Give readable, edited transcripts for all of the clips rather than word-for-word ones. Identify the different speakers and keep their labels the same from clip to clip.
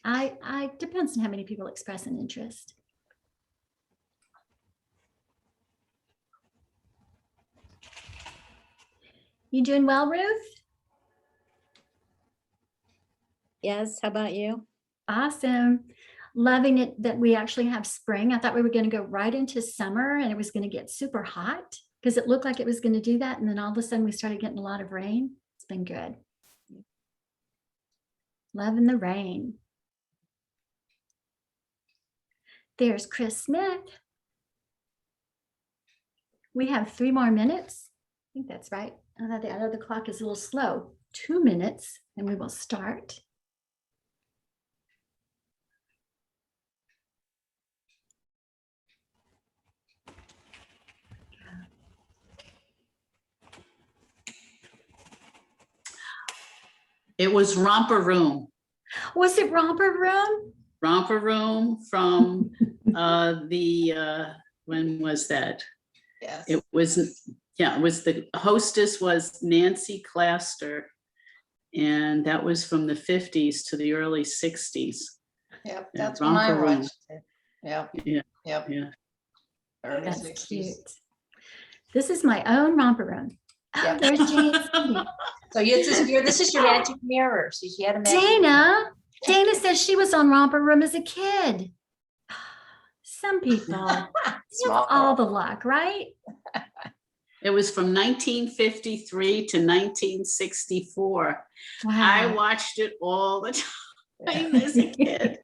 Speaker 1: nice. I depends on how many people express an interest. You doing well, Ruth?
Speaker 2: Yes, how about you?
Speaker 1: Awesome. Loving it that we actually have spring. I thought we were going to go right into summer and it was going to get super hot because it looked like it was going to do that. And then all of a sudden we started getting a lot of rain. It's been good. Loving the rain. There's Chris Smith. We have 3 more minutes. I think that's right. I know the clock is a little slow. 2 minutes and we will start.
Speaker 3: It was Romper Room.
Speaker 1: Was it Romper Room?
Speaker 3: Romper Room from when was that?
Speaker 2: Yes.
Speaker 3: It was, yeah, it was the hostess was Nancy Claster. And that was from the 50s to the early 60s.
Speaker 2: Yep,
Speaker 3: Yeah,
Speaker 2: that's when I
Speaker 3: Romper Room.
Speaker 2: watched it. Yep,
Speaker 3: Yeah,
Speaker 2: yep.
Speaker 3: yeah.
Speaker 2: Early
Speaker 1: That's
Speaker 2: 60s.
Speaker 1: cute. This is my own Romper Room. Oh,
Speaker 2: Yep.
Speaker 1: there's Jane.
Speaker 2: So this is your magic mirror. So she had a magic
Speaker 1: Dana says she was on Romper Room as a kid. Some people have
Speaker 2: Small
Speaker 1: all
Speaker 2: world.
Speaker 1: the luck, right?
Speaker 3: It was from 1953 to 1964.
Speaker 1: Wow.
Speaker 3: I watched it all the time as a kid.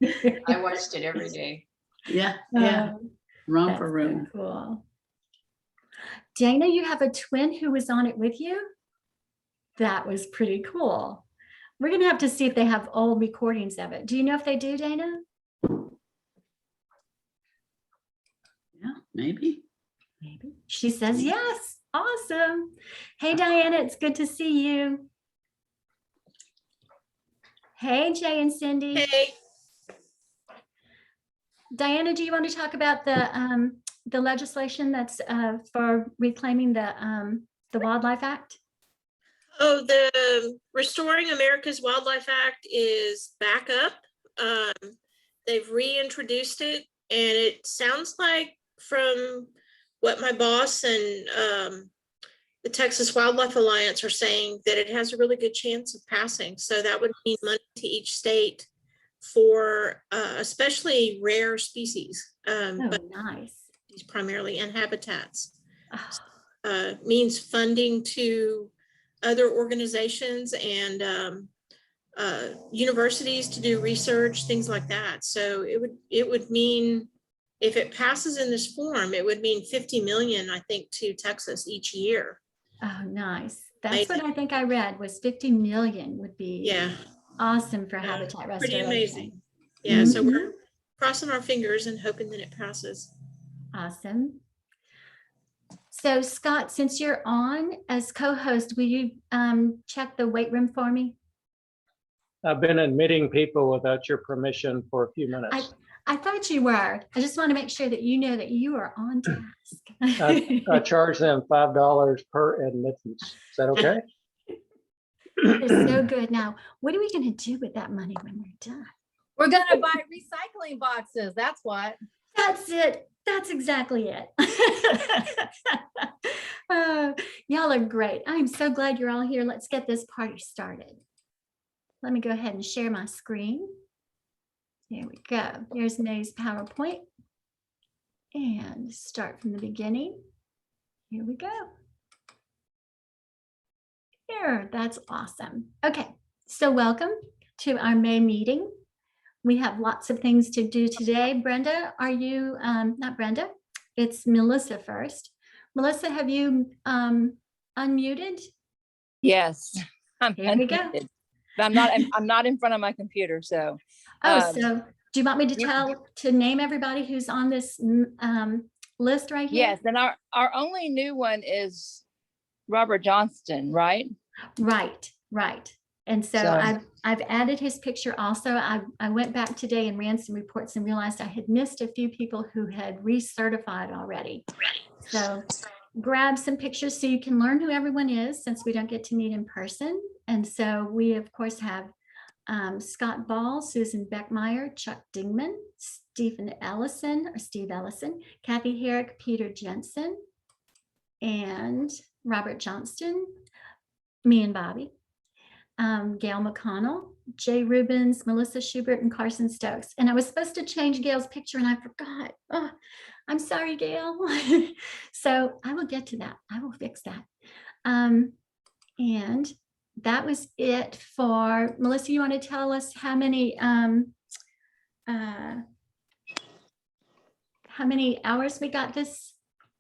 Speaker 2: I watched it every day.
Speaker 3: Yeah, yeah.
Speaker 1: Oh,
Speaker 3: Romper
Speaker 1: that's
Speaker 3: Room.
Speaker 1: so cool. Dana, you have a twin who was on it with you? That was pretty cool. We're going to have to see if they have old recordings of it. Do you know if they do, Dana?
Speaker 3: Yeah, maybe.
Speaker 1: Maybe. She says yes. Awesome. Hey, Diana, it's good to see you. Hey, Jay and Cindy.
Speaker 4: Hey,
Speaker 1: Diana, do you want to talk about the legislation that's for reclaiming the Wildlife Act?
Speaker 4: oh, the Restoring America's Wildlife Act is back up. They've reintroduced it, and it sounds like from what my boss and the Texas Wildlife Alliance are saying that it has a really good chance of passing. So that would mean money to each state for especially rare species, but
Speaker 1: Nice.
Speaker 4: these primarily and habitats.
Speaker 1: Oh,
Speaker 4: Means funding to other organizations and universities to do research, things like that. So it would mean, if it passes in this form, it would mean 50 million, I think, to Texas each year.
Speaker 1: oh, nice. That's what I think I read was 50 million would be
Speaker 4: Yeah,
Speaker 1: awesome for habitat restoration.
Speaker 4: pretty amazing. Yeah, so we're crossing our fingers and hoping that it passes.
Speaker 1: Awesome. So Scott, since you're on as co-host, will you check the weight room for me?
Speaker 5: I've been admitting people without your permission for a few minutes.
Speaker 1: I thought you were. I just want to make sure that you know that you are on task.
Speaker 5: I charge them $5 per admittance. Is that okay?
Speaker 1: It's so good. Now, what are we going to do with that money when we're done?
Speaker 6: We're gonna buy recycling boxes. That's what.
Speaker 1: That's it. That's exactly it. Y'all are great. I'm so glad you're all here. Let's get this party started. Let me go ahead and share my screen. There we go. Here's May's PowerPoint. And start from the beginning. Here we go. Here, that's awesome. Okay, so welcome to our May meeting. We have lots of things to do today. Brenda, are you, not Brenda, it's Melissa first. Melissa, have you unmuted?
Speaker 6: Yes.
Speaker 1: Here we go.
Speaker 6: unmuted. But I'm not in front of my computer, so.
Speaker 1: So do you want me to name everybody who's on this list right here?
Speaker 6: Yes, and our only new one is Robert Johnston, right?
Speaker 1: Right. And so I've added his picture also. I went back today and ran some reports and realized I had missed a few people who had recertified already. So grab some pictures so you can learn who everyone is, since we don't get to meet in person. And so we of course have Scott Ball, Susan Beckmeyer, Chuck Dingman, Steve Ellison, Kathy Herrick, Peter Jensen, and Robert Johnston, me and Bobby, Gail McConnell, Jay Rubens, Melissa Schubert, and Carson Stokes. And I was supposed to change Gail's picture and I forgot. Oh, I'm sorry, Gail. So I will get to that. I will fix that. And that was it for Melissa. You want to tell us how many hours we got this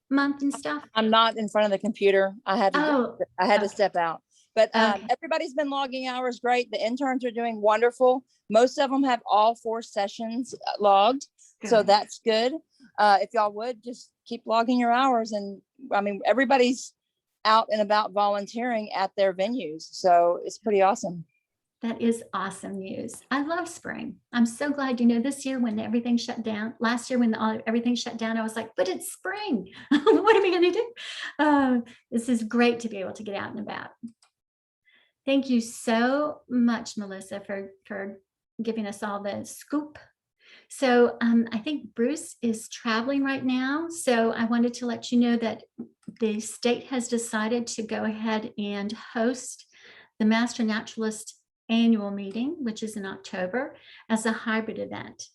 Speaker 1: month and stuff?
Speaker 6: I'm not in front of the computer. I had to
Speaker 1: Okay.
Speaker 6: step out. But
Speaker 1: Okay.
Speaker 6: everybody's been logging hours great. The interns are doing wonderful. Most of them have all 4 sessions logged. So
Speaker 1: Good.
Speaker 6: that's good. If y'all would just keep logging your hours. And I mean, everybody's out and about volunteering at their venues. So it's pretty awesome.
Speaker 1: That is awesome news. I love spring. I'm so glad, this year when everything shut down, last year when everything shut down, I was like, but it's spring. What are we going to do? This is great to be able to get out and about. Thank you so much, Melissa, for giving us all the scoop. So I think Bruce is traveling right now. So I wanted to let you know that the state has decided to go ahead and host the Master Naturalist annual meeting, which is in October, as a hybrid event.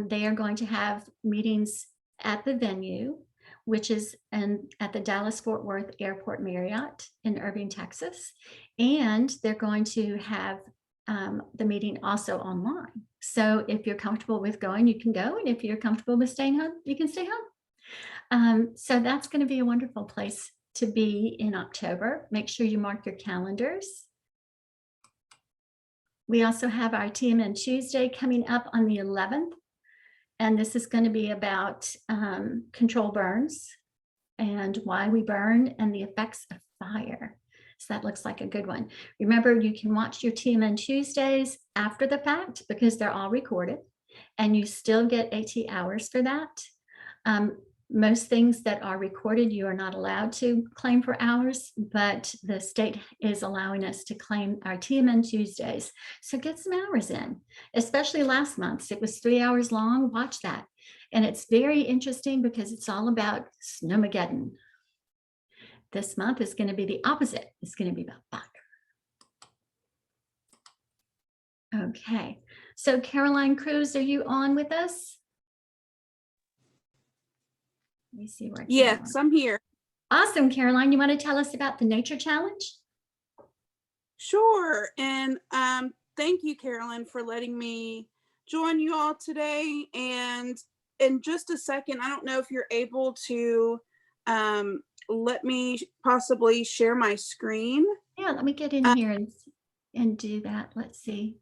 Speaker 1: They are going to have meetings at the venue, which is at the Dallas-Fort Worth Airport Marriott in Irving, Texas. And they're going to have the meeting also online. So if you're comfortable with going, you can go. And if you're comfortable with staying home, you can stay home. So that's going to be a wonderful place to be in October. Make sure you mark your calendars. We also have our TMN Tuesday coming up on the 11th. And this is going to be about control burns and why we burn and the effects of fire. So that looks like a good one. Remember, you can watch your TMN Tuesdays after the fact because they're all recorded and you still get AT hours for that. Most things that are recorded, you are not allowed to claim for hours, but the state is allowing us to claim our TMN Tuesdays. So get some hours in, especially last month's. It was 3 hours long. Watch that. And it's very interesting because it's all about Snowmageddon. This month is going to be the opposite. It's going to be about fire. Okay. So Caroline Cruz, are you on with us? Let me see where.
Speaker 7: Yes, I'm here.
Speaker 1: Awesome, Caroline. You want to tell us about the Nature Challenge?
Speaker 7: Sure. And thank you, Carolyn, for letting me join you all today. And in just a second, I don't know if you're able to let me possibly share my screen.
Speaker 1: Yeah, let me get in here and do that. Let's see.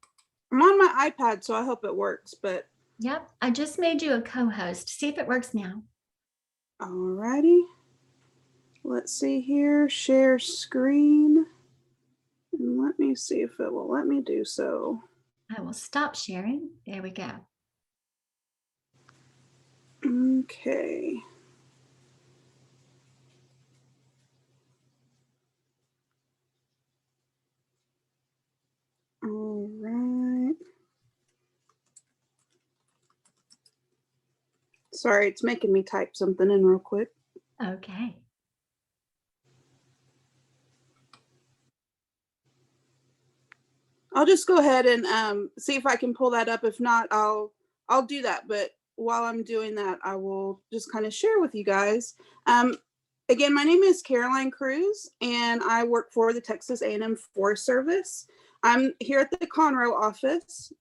Speaker 7: I'm on my iPad, so I hope it works. But
Speaker 1: yep, I just made you a co-host. See if it works now.
Speaker 7: Alrighty, let's see here, share screen, and let me see if it will let me do so.
Speaker 1: I will stop sharing. There we go.
Speaker 7: Okay. All right. Sorry, it's making me type something in real quick.
Speaker 1: Okay.
Speaker 7: I'll just go ahead and see if I can pull that up. If not, I'll do that. But while I'm doing that, I will just kind of share with you guys. Again, my name is Caroline Cruz, and I work for the Texas A&M Forest Service. I'm here at the Conroe office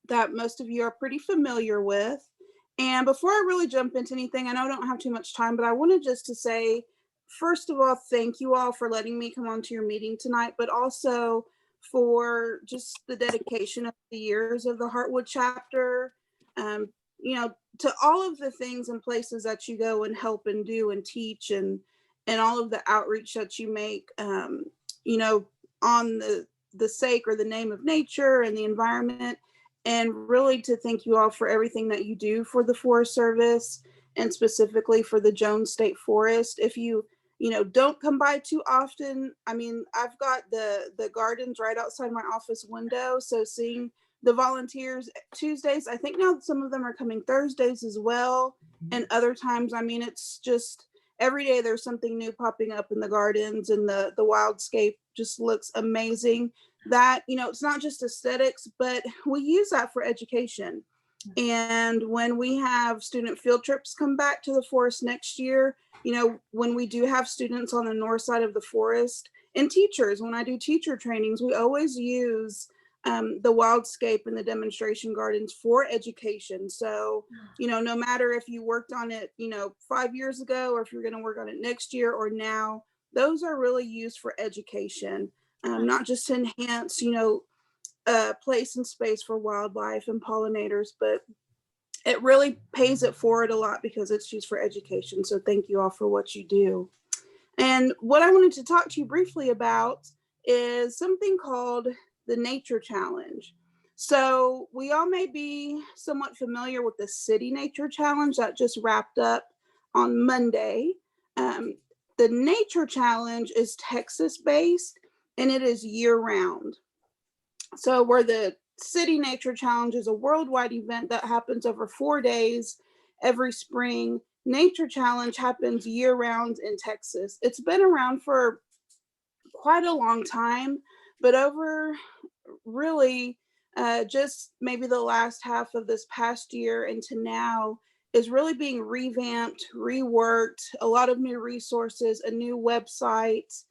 Speaker 7: that most of you are pretty familiar with. And before I really jump into anything, I know I don't have too much time, but I wanted just to say, first of all, thank you all for letting me come on to your meeting tonight, but also for just the dedication of the years of the Heartwood chapter, to all of the things and places that you go and help and do and teach and all of the outreach that you make, on the sake or the name of nature and the environment. And really to thank you all for everything that you do for the Forest Service and specifically for the Jones State Forest. If you don't come by too often. I mean, I've got the gardens right outside my office window. So seeing the volunteers Tuesdays, I think now some of them are coming Thursdays as well. And other times, I mean, it's just every day there's something new popping up in the gardens, and the wildscape just looks amazing. That, it's not just aesthetics, but we use that for education. And when we have student field trips come back to the forest next year, when we do have students on the north side of the forest, and teachers, when I do teacher trainings, we always use the wildscape and the demonstration gardens for education. So, no matter if you worked on it, 5 years ago, or if you're going to work on it next year or now, those are really used for education, not just to enhance, place and space for wildlife and pollinators, but it really pays it forward a lot because it's used for education. So thank you all for what you do. And what I wanted to talk to you briefly about is something called the Nature Challenge. So we all may be somewhat familiar with the City Nature Challenge that just wrapped up on Monday. The Nature Challenge is Texas based, and it is year round. So where the City Nature Challenge is a worldwide event that happens over 4 days every spring, Nature Challenge happens year round in Texas. It's been around for quite a long time, but over really just maybe the last half of this past year into now is really being revamped, reworked, a lot of new resources, a new website.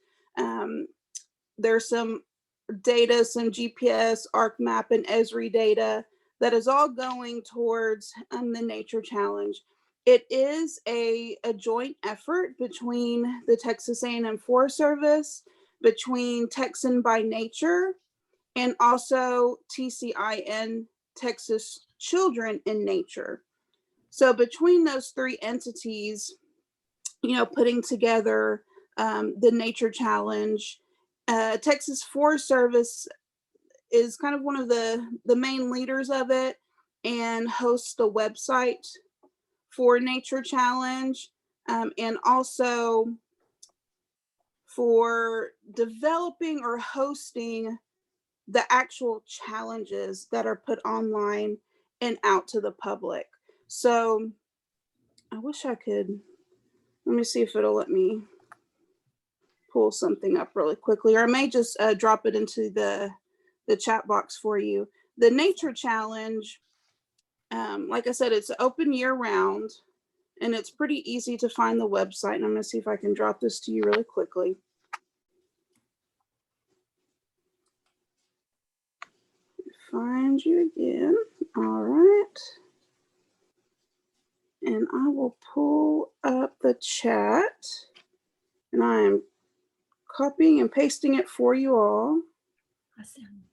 Speaker 7: There's some data, some GPS, ArcMap, and Esri data that is all going towards the Nature Challenge. It is a joint effort between the Texas A&M Forest Service, between Texan by Nature, and also TCIN, Texas Children in Nature. So between those three entities, putting together the Nature Challenge, Texas Forest Service is kind of one of the main leaders of it and hosts the website for Nature Challenge, and also for developing or hosting the actual challenges that are put online and out to the public. So I wish I could, let me see if it'll let me pull something up really quickly, or I may just drop it into the chat box for you. The Nature Challenge, like I said, it's open year round, and it's pretty easy to find the website. And I'm going to see if I can drop this to you really quickly. Find you again. All right. And I will pull up the chat, and I am copying and pasting it for you all.
Speaker 1: Awesome.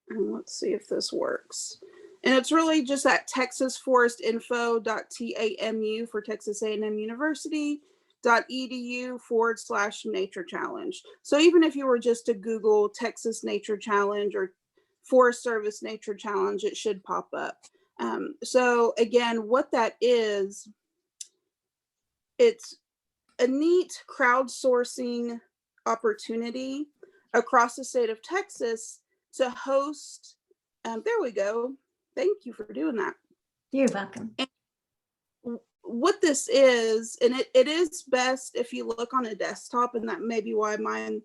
Speaker 7: And let's see if this works. And it's really just at texasforestinfo.tamu for Texas A&M University.edu/Nature Challenge. So even if you were just to Google Texas Nature Challenge or Forest Service Nature Challenge, it should pop up. So again, what that is, it's a neat crowdsourcing opportunity across the state of Texas to host. There we go. Thank you for doing that.
Speaker 1: You're welcome.
Speaker 7: And what this is, and it is best if you look on a desktop, and that may be why mine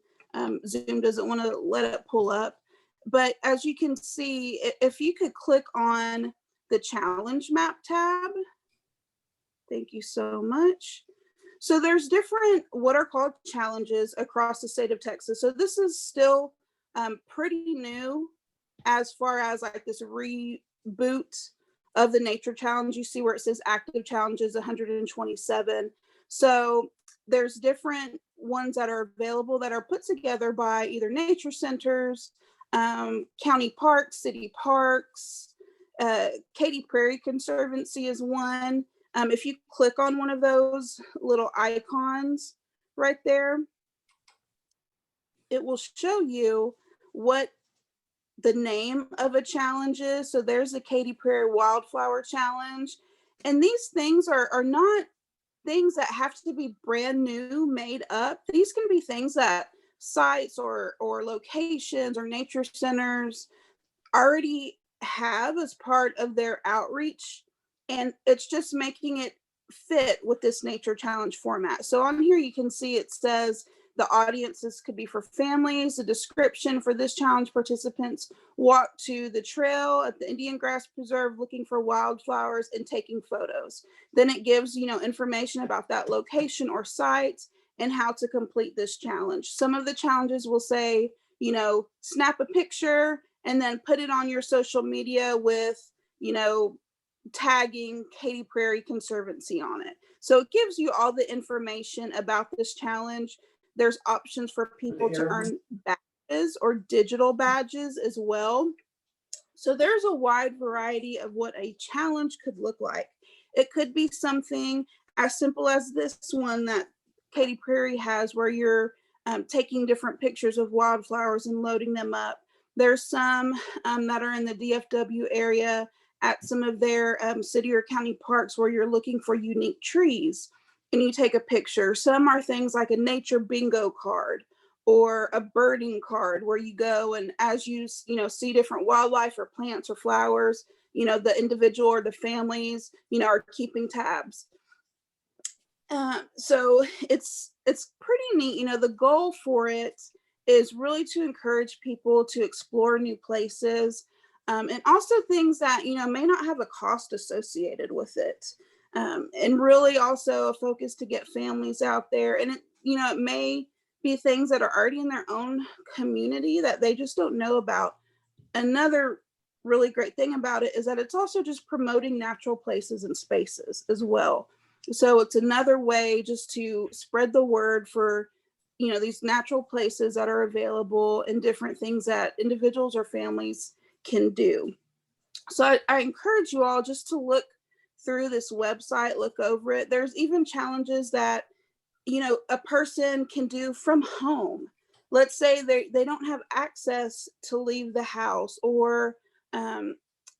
Speaker 7: Zoom doesn't want to let it pull up. But as you can see, if you could click on the challenge map tab, thank you so much. So there's different what are called challenges across the state of Texas. So this is still pretty new as far as like this reboot of the Nature Challenge. You see where it says active challenges 127. So there's different ones that are available that are put together by either nature centers, county parks, city parks. Katy Prairie Conservancy is one. If you click on one of those little icons right there, it will show you what the name of a challenge is. So there's the Katy Prairie Wildflower Challenge. And these things are not things that have to be brand new, made up. These can be things that sites or locations or nature centers already have as part of their outreach, and it's just making it fit with this nature challenge format. So on here you can see it says the audiences could be for families. The description for this challenge: participants walk to the trail at the Indian Grass Preserve looking for wildflowers and taking photos. Then it gives, information about that location or site and how to complete this challenge. Some of the challenges will say, snap a picture and then put it on your social media with, tagging Katy Prairie Conservancy on it. So it gives you all the information about this challenge. There's options for people to earn badges or digital badges as well. So there's a wide variety of what a challenge could look like. It could be something as simple as this one that Katy Prairie has, where you're taking different pictures of wildflowers and loading them up. There's some that are in the DFW area at some of their city or county parks where you're looking for unique trees and you take a picture. Some are things like a nature bingo card or a birding card, where you go and as you see different wildlife or plants or flowers, the individual or the families are keeping tabs. So it's pretty neat. The goal for it is really to encourage people to explore new places, and also things that may not have a cost associated with it, and really also a focus to get families out there. And it may be things that are already in their own community that they just don't know about. Another really great thing about it is that it's also just promoting natural places and spaces as well. So it's another way just to spread the word for these natural places that are available and different things that individuals or families can do. So I encourage you all just to look through this website, look over it. There's even challenges that a person can do from home. Let's say they don't have access to leave the house, or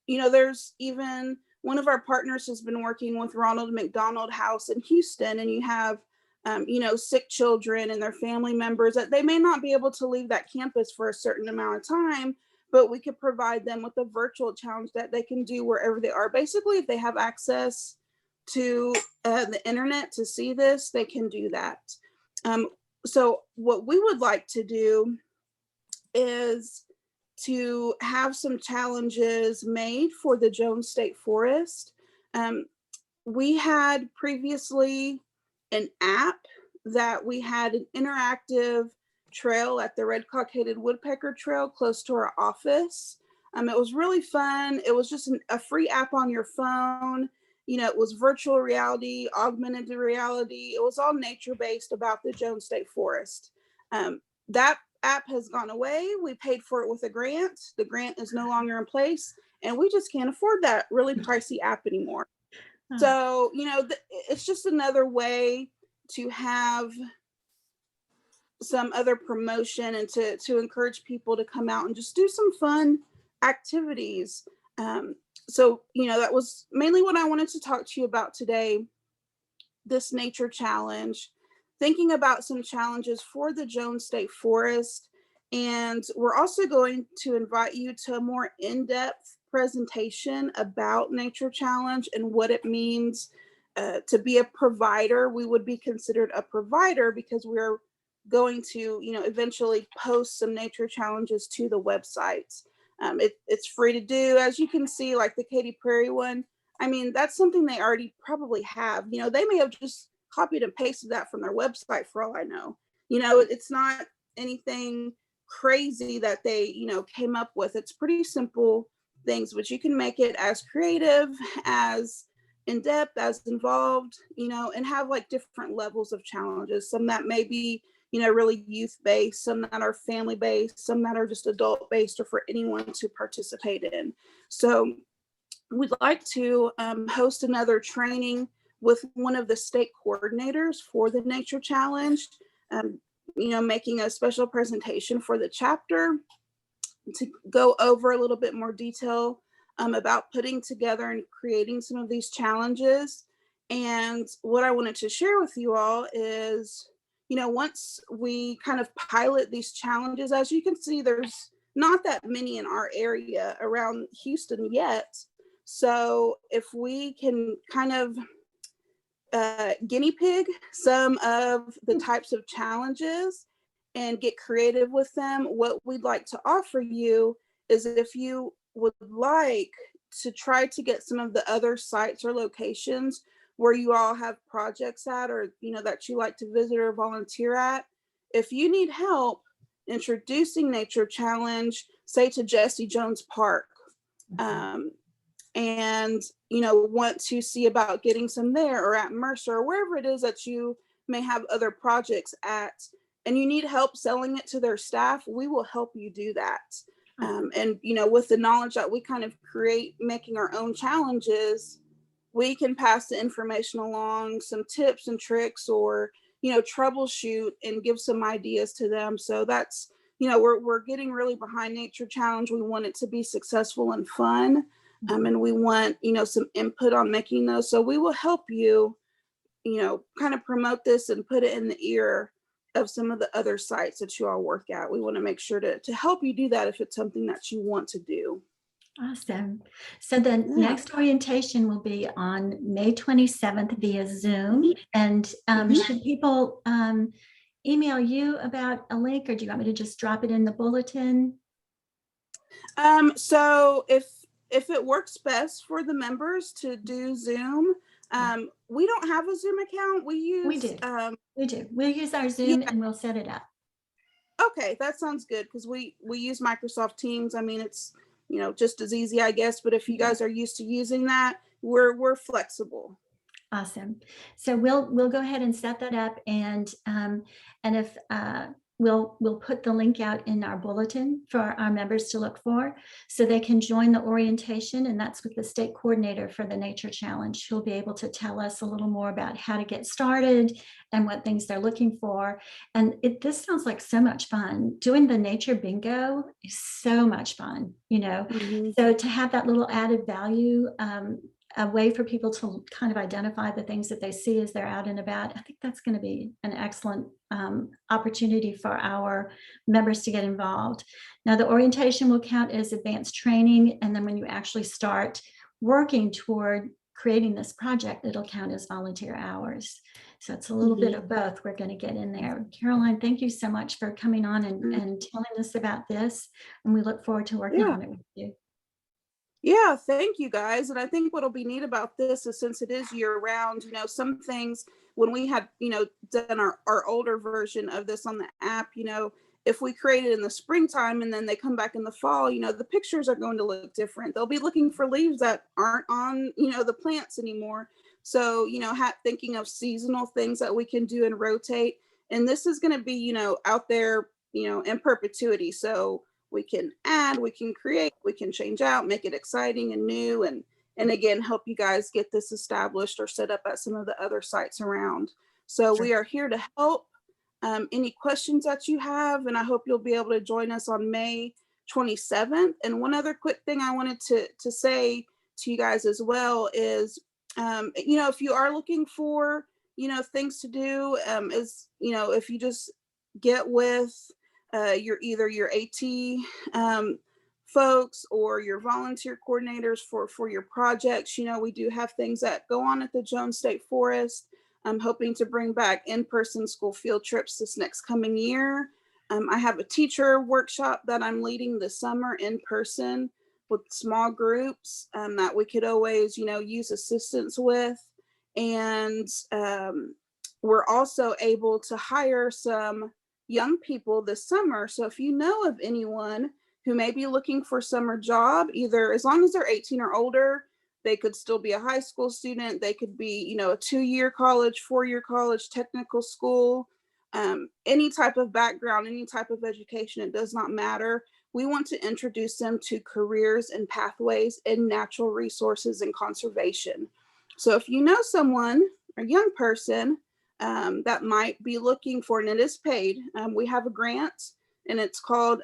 Speaker 7: there's even one of our partners has been working with Ronald McDonald House in Houston, and you have sick children and their family members that they may not be able to leave that campus for a certain amount of time, but we could provide them with a virtual challenge that they can do wherever they are. Basically, if they have access to the internet to see this, they can do that. So what we would like to do is to have some challenges made for the Jones State Forest. We had previously an app that we had an interactive trail at the Red Cockaded Woodpecker Trail close to our office. It was really fun. It was just a free app on your phone. It was virtual reality, augmented reality. It was all nature-based about the Jones State Forest. That app has gone away. We paid for it with a grant. The grant is no longer in place, and we just can't afford that really pricey app anymore. So, it's just another way to have some other promotion and to encourage people to come out and just do some fun activities. So, that was mainly what I wanted to talk to you about today, this nature challenge, thinking about some challenges for the Jones State Forest. And we're also going to invite you to a more in-depth presentation about nature challenge and what it means to be a provider. We would be considered a provider because we're going to, eventually post some nature challenges to the website. It's free to do, as you can see, like the Katy Prairie one. I mean, that's something they already probably have. They may have just copied and pasted that from their website for all I know. It's not anything crazy that they, came up with. It's pretty simple things, but you can make it as creative, as in-depth, as involved, and have like different levels of challenges. Some that may be, really youth-based, some that are family-based, some that are just adult-based or for anyone to participate in. So we'd like to host another training with one of the state coordinators for the Nature Challenge, making a special presentation for the chapter to go over a little bit more detail about putting together and creating some of these challenges. And what I wanted to share with you all is, once we kind of pilot these challenges, as you can see, there's not that many in our area around Houston yet. So if we can kind of guinea pig some of the types of challenges and get creative with them, what we'd like to offer you is, if you would like to try to get some of the other sites or locations where you all have projects at, or that you like to visit or volunteer at, if you need help introducing Nature Challenge, say to Jesse Jones Park, and want to see about getting some there, or at Mercer, or wherever it is that you may have other projects at, and you need help selling it to their staff, we will help you do that. And with the knowledge that we kind of create making our own challenges, we can pass the information along, some tips and tricks, or troubleshoot and give some ideas to them. So that's, we're getting really behind Nature Challenge. We want it to be successful and fun. And we want, some input on making those. So we will help you, kind of promote this and put it in the ear of some of the other sites that you all work at. We want to make sure to help you do that if it's something that you want to do.
Speaker 1: Awesome. So the next orientation will be on May 27th via Zoom. And should people email you about a link, or do you want me to just drop it in the bulletin?
Speaker 7: So if it works best for the members to do Zoom, we don't have a Zoom account. We do. We'll
Speaker 1: use our Zoom and we'll set it up.
Speaker 7: Okay, that sounds good, because we use Microsoft Teams. I mean, it's just as easy, I guess. But if you guys are used to using that, we're flexible.
Speaker 1: Awesome. So we'll go ahead and set that up, and if we'll put the link out in our bulletin for our members to look for, so they can join the orientation. And that's with the state coordinator for the Nature Challenge. Who'll be able to tell us a little more about how to get started and what things they're looking for. And this sounds like so much fun. Doing the nature bingo is so much fun, So to have that little added value, a way for people to kind of identify the things that they see as they're out and about, I think that's going to be an excellent opportunity for our members to get involved. Now, the orientation will count as advanced training, and then when you actually start working toward creating this project, it'll count as volunteer hours. So it's a little bit of both we're going to get in there. Caroline, thank you so much for coming on and telling us about this, and we look forward to working on it with you.
Speaker 7: Yeah, thank you guys. And I think what'll be neat about this is, since it is year round, some things, when we had, done our older version of this on the app, if we create it in the springtime and then they come back in the fall, the pictures are going to look different. They'll be looking for leaves that aren't on, the plants anymore. So, thinking of seasonal things that we can do and rotate. And this is going to be, out there, in perpetuity. So we can add, we can create, we can change out, make it exciting and new, and again, help you guys get this established or set up at some of the other sites around. So we are here to help. Any questions that you have, and I hope you'll be able to join us on May 27th. And one other quick thing I wanted to say to you guys as well is, if you are looking for, things to do, if you just get with your AT folks or your volunteer coordinators for your projects. We do have things that go on at the Jones State Forest. I'm hoping to bring back in-person school field trips this next coming year. I have a teacher workshop that I'm leading this summer in person with small groups that we could always, use assistance with. And we're also able to hire some young people this summer. So if you know of anyone who may be looking for a summer job, either as long as they're 18 or older, they could still be a high school student. They could be, a 2-year college, 4-year college, technical school, any type of background, any type of education, it does not matter. We want to introduce them to careers and pathways in natural resources and conservation. So if you know someone, a young person, that might be looking for, and it is paid, we have a grant, and it's called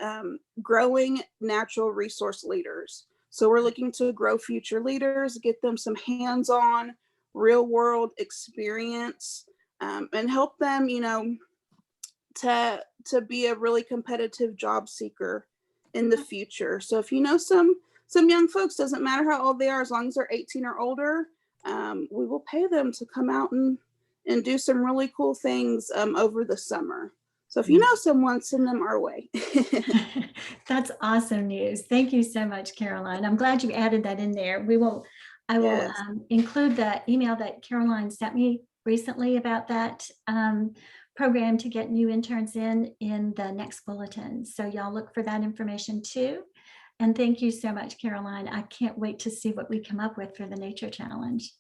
Speaker 7: Growing Natural Resource Leaders. So we're looking to grow future leaders, get them some hands-on real world experience, and help them, to be a really competitive job seeker in the future. So if you know some young folks, doesn't matter how old they are, as long as they're 18 or older, we will pay them to come out and do some really cool things over the summer. So if you know someone, send them our way.
Speaker 1: That's awesome news. Thank you so much, Caroline. I'm glad you added that in there. I will
Speaker 7: Yes.
Speaker 1: include the email that Caroline sent me recently about that program to get new interns in the next bulletin. So y'all look for that information too. And thank you so much, Caroline. I can't wait to see what we come up with for the Nature Challenge.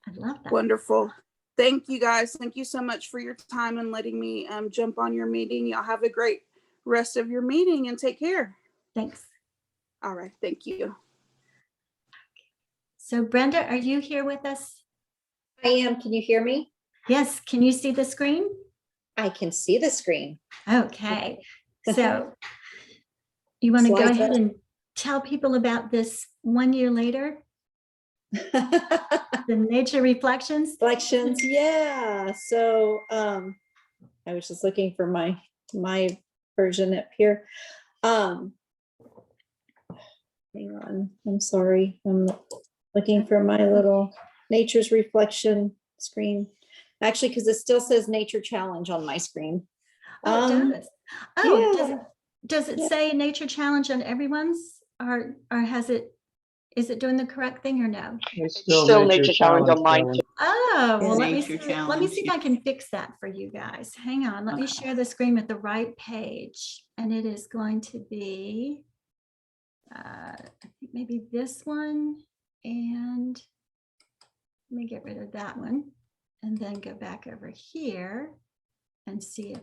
Speaker 1: I love that.
Speaker 7: Wonderful. Thank you guys. Thank you so much for your time and letting me jump on your meeting. Y'all have a great rest of your meeting and take care.
Speaker 1: Thanks.
Speaker 7: All right. Thank you.
Speaker 1: So Brenda, are you here with us?
Speaker 8: I am. Can you hear me?
Speaker 1: Yes. Can you see the screen?
Speaker 8: I can see the screen.
Speaker 1: Okay. So you want to go
Speaker 8: Slides
Speaker 1: ahead
Speaker 8: up.
Speaker 1: and tell people about this 1 year later, the Nature Reflections?
Speaker 8: Reflections, yeah. So I was just looking for my version up here. Hang on, I'm sorry. I'm looking for my little Nature's Reflection screen. Actually, because it still says Nature Challenge on my screen.
Speaker 1: Oh, it does. Oh,
Speaker 8: yeah.
Speaker 1: does it say Nature Challenge on everyone's, or is it doing the correct thing or no?
Speaker 5: It's
Speaker 9: still Nature Challenge on mine.
Speaker 5: Challenge.
Speaker 1: Oh, well, let me
Speaker 3: Nature
Speaker 1: see if I can fix that for you guys. Hang on, let me share the screen with the right page. And it is going to be, I think maybe this one. And let me get rid of that one and then go back over here and see if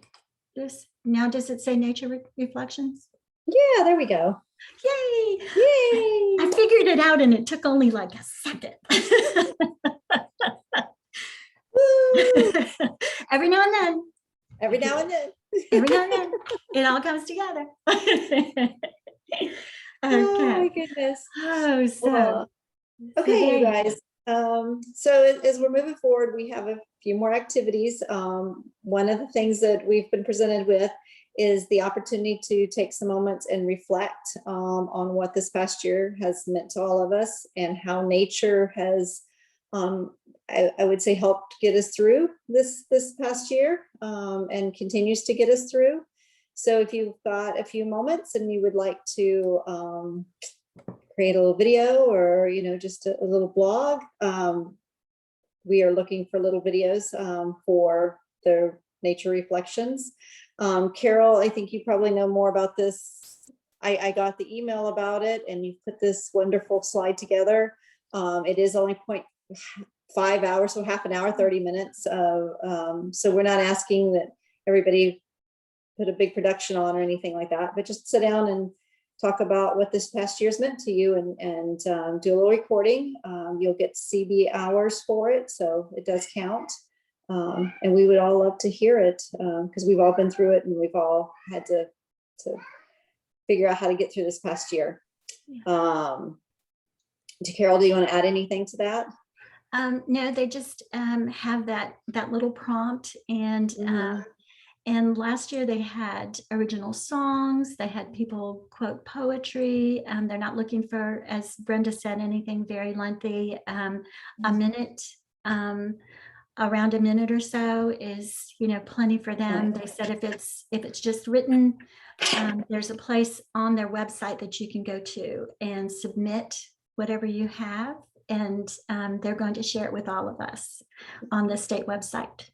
Speaker 1: this, now does it say Nature Reflections?
Speaker 8: Yeah, there we go.
Speaker 1: Yay!
Speaker 8: Yay!
Speaker 1: I figured it out and it took only like a second.
Speaker 8: Woo!
Speaker 1: Every now and then.
Speaker 8: Every now and then.
Speaker 1: Every now and then. It all comes together.
Speaker 8: Oh my
Speaker 1: Okay.
Speaker 8: goodness.
Speaker 1: Oh, so.
Speaker 8: Well, okay, you guys. So as we're moving forward, we have a few more activities. One of the things that we've been presented with is the opportunity to take some moments and reflect on what this past year has meant to all of us and how nature has, I would say, helped get us through this past year and continues to get us through. So if you've got a few moments and you would like to create a little video or, just a little blog, we are looking for little videos for the Nature Reflections. Carol, I think you probably know more about this. I got the email about it and you put this wonderful slide together. It is only 0.5 hours, so half an hour, 30 minutes. So we're not asking that everybody put a big production on or anything like that, but just sit down and talk about what this past year's meant to you and do a little recording. You'll get CB hours for it, so it does count. And we would all love to hear it because we've all been through it and we've all had to figure out how to get through this past year. Yeah. Carol, do you want to add anything to that?
Speaker 1: No, they just have that little prompt and last year they had original songs, they had people quote poetry. They're not looking for, as Brenda said, anything very lengthy. A minute, around a minute or so is, plenty for them. They said if it's just written, there's a place on their website that you can go to and submit whatever you have. And they're going to share it with all of us on the state website.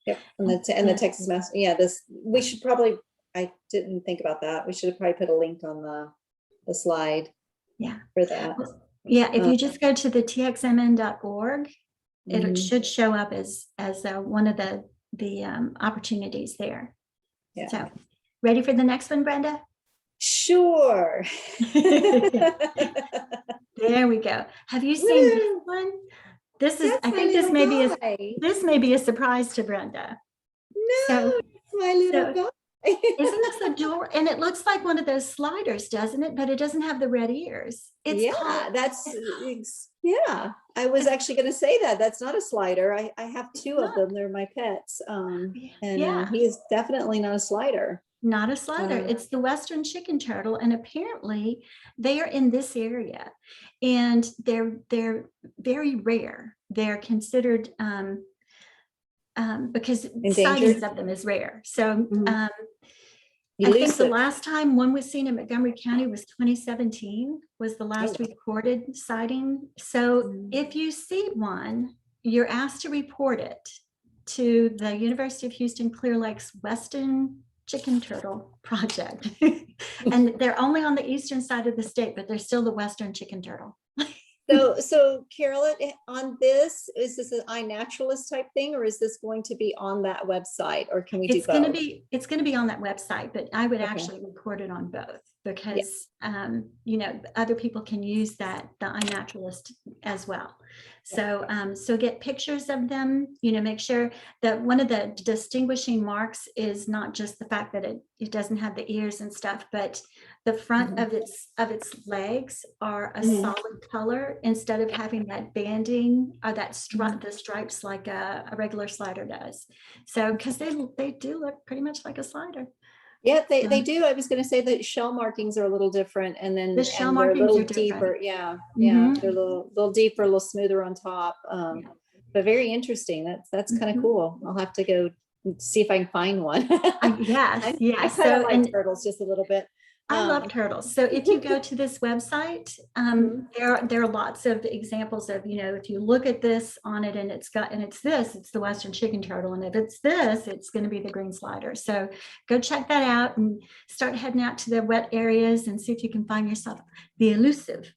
Speaker 8: Yep, and the Texas Master. Yeah, we should probably. I didn't think about that. We should have probably put a link on the slide. Yeah, for that.
Speaker 1: Yeah, if you just go to the txmn.org, it should show up as one of the opportunities there. Yeah. So, ready for the next one, Brenda?
Speaker 8: Sure.
Speaker 1: There we go. Have you seen this one? This is, I think this may be a surprise to Brenda.
Speaker 8: No, it's my little guy.
Speaker 1: Isn't this adorable? And it looks like one of those sliders, doesn't it? But it doesn't have the red ears. It's
Speaker 8: Yeah,
Speaker 1: called,
Speaker 8: yeah. I was actually going to say that. That's not a slider. I have two of
Speaker 1: not.
Speaker 8: them. They're my pets. And
Speaker 1: Yeah.
Speaker 8: he is definitely not a slider.
Speaker 1: Not a slider.
Speaker 8: Uh,
Speaker 1: It's the Western chicken turtle, and apparently they are in this area, and they're very rare. They're considered because sightings
Speaker 8: Endangered?
Speaker 1: of them is rare. So
Speaker 8: Mhm.
Speaker 1: I think the
Speaker 8: Elusive.
Speaker 1: last time one was seen in Montgomery County was 2017 was the last
Speaker 8: wow.
Speaker 1: recorded sighting. So
Speaker 8: Mm.
Speaker 1: if you see one, you're asked to report it to the University of Houston Clear Lake's Western Chicken Turtle Project. And they're only on the eastern side of the state, but they're still the Western Chicken Turtle.
Speaker 8: So Carolyn, on this, is this an iNaturalist type thing, or is this going to be on that website, or can we do
Speaker 1: It's going to
Speaker 8: both?
Speaker 1: be on that website, but I would
Speaker 8: Okay.
Speaker 1: actually record it on both because you know, other people can use that, the iNaturalist as well. So so get pictures of them, you know, make sure that one of the distinguishing marks is not just the fact that it doesn't have the ears and stuff, but the front of its legs are a
Speaker 8: Mhm.
Speaker 1: solid color instead of having that banding or that the stripes like a regular slider does. So because they do look pretty much like a slider.
Speaker 8: Yeah, they
Speaker 1: Yeah.
Speaker 8: do. I was going to say that shell markings are a little different, and then
Speaker 1: The shell
Speaker 8: and they're a
Speaker 1: markings
Speaker 8: little
Speaker 1: are different.
Speaker 8: deeper. Yeah,
Speaker 1: Mhm.
Speaker 8: they're a little deeper, a little smoother on top. But very interesting. That's kind of
Speaker 1: Mhm.
Speaker 8: cool. I'll have to go see if I can find one.
Speaker 1: Yes,
Speaker 8: I
Speaker 1: yes.
Speaker 8: kind of
Speaker 1: So,
Speaker 8: like
Speaker 1: and
Speaker 8: turtles just a little bit.
Speaker 1: I love
Speaker 8: Um,
Speaker 1: turtles. So if you go to this website,
Speaker 8: Mhm.
Speaker 1: there are lots of examples of, you know, if you look at this on it and it's the Western chicken turtle. And if it's this, it's going to be the green slider. So go check that out and start heading out to the wet areas and see if you can find yourself the elusive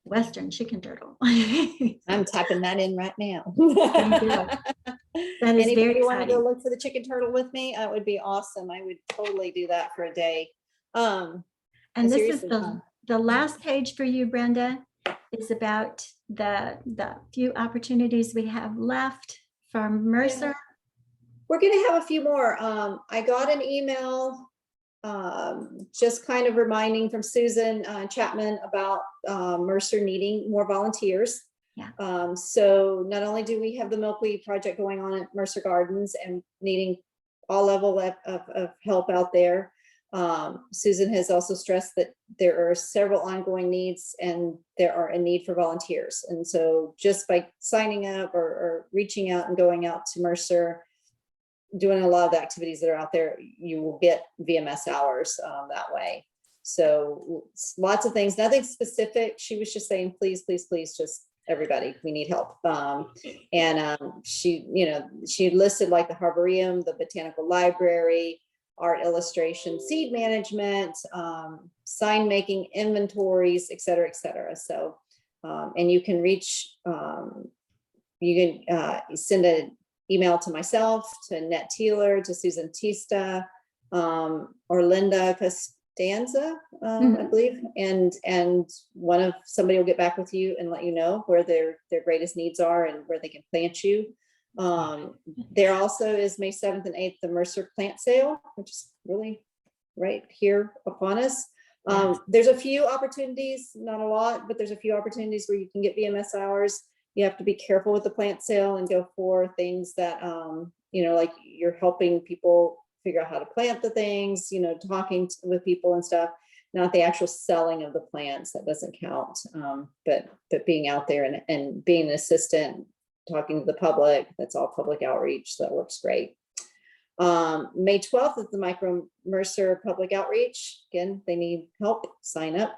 Speaker 1: Western chicken turtle.
Speaker 8: I'm typing that in right now.
Speaker 1: There you go. That is very
Speaker 8: Anybody want to go
Speaker 1: exciting.
Speaker 8: look for the chicken turtle with me? That would be awesome. I would totally do that for a day.
Speaker 1: And this is
Speaker 8: Seriously,
Speaker 1: the last page for you, Brenda, is about the few opportunities we have left from Mercer.
Speaker 8: We're going to have a few more. I got an email just kind of reminding from Susan Chapman about Mercer needing more volunteers.
Speaker 1: Yeah.
Speaker 8: So not only do we have the Milkweed project going on at Mercer Gardens and needing all level of help out there, Susan has also stressed that there are several ongoing needs and there are a need for volunteers. And so just by signing up or reaching out and going out to Mercer, doing a lot of the activities that are out there, you will get VMS hours that way. So lots of things, nothing specific. She was just saying, please, please, please, just everybody, we need help. She listed like the Herbarium, the Botanical Library, art illustration, seed management, sign making, inventories, et cetera, et cetera. So, and you can reach, you can send an email to myself, to Annette Teeler, to Susan Tista, or Linda Costanza, I believe, and somebody will get back with you and let you know where their greatest needs are and where they can plant you. There also is May 7th and 8th, the Mercer plant sale, which is really right here upon us. There's a few opportunities, not a lot, but there's a few opportunities where you can get VMS hours. You have to be careful with the plant sale and go for things that, like you're helping people figure out how to plant the things, talking with people and stuff, not the actual selling of the plants. That doesn't count. But being out there and being an assistant, talking to the public, that's all public outreach. That works great. May 12th is the Micro Mercer public outreach. Again, they need help, sign up.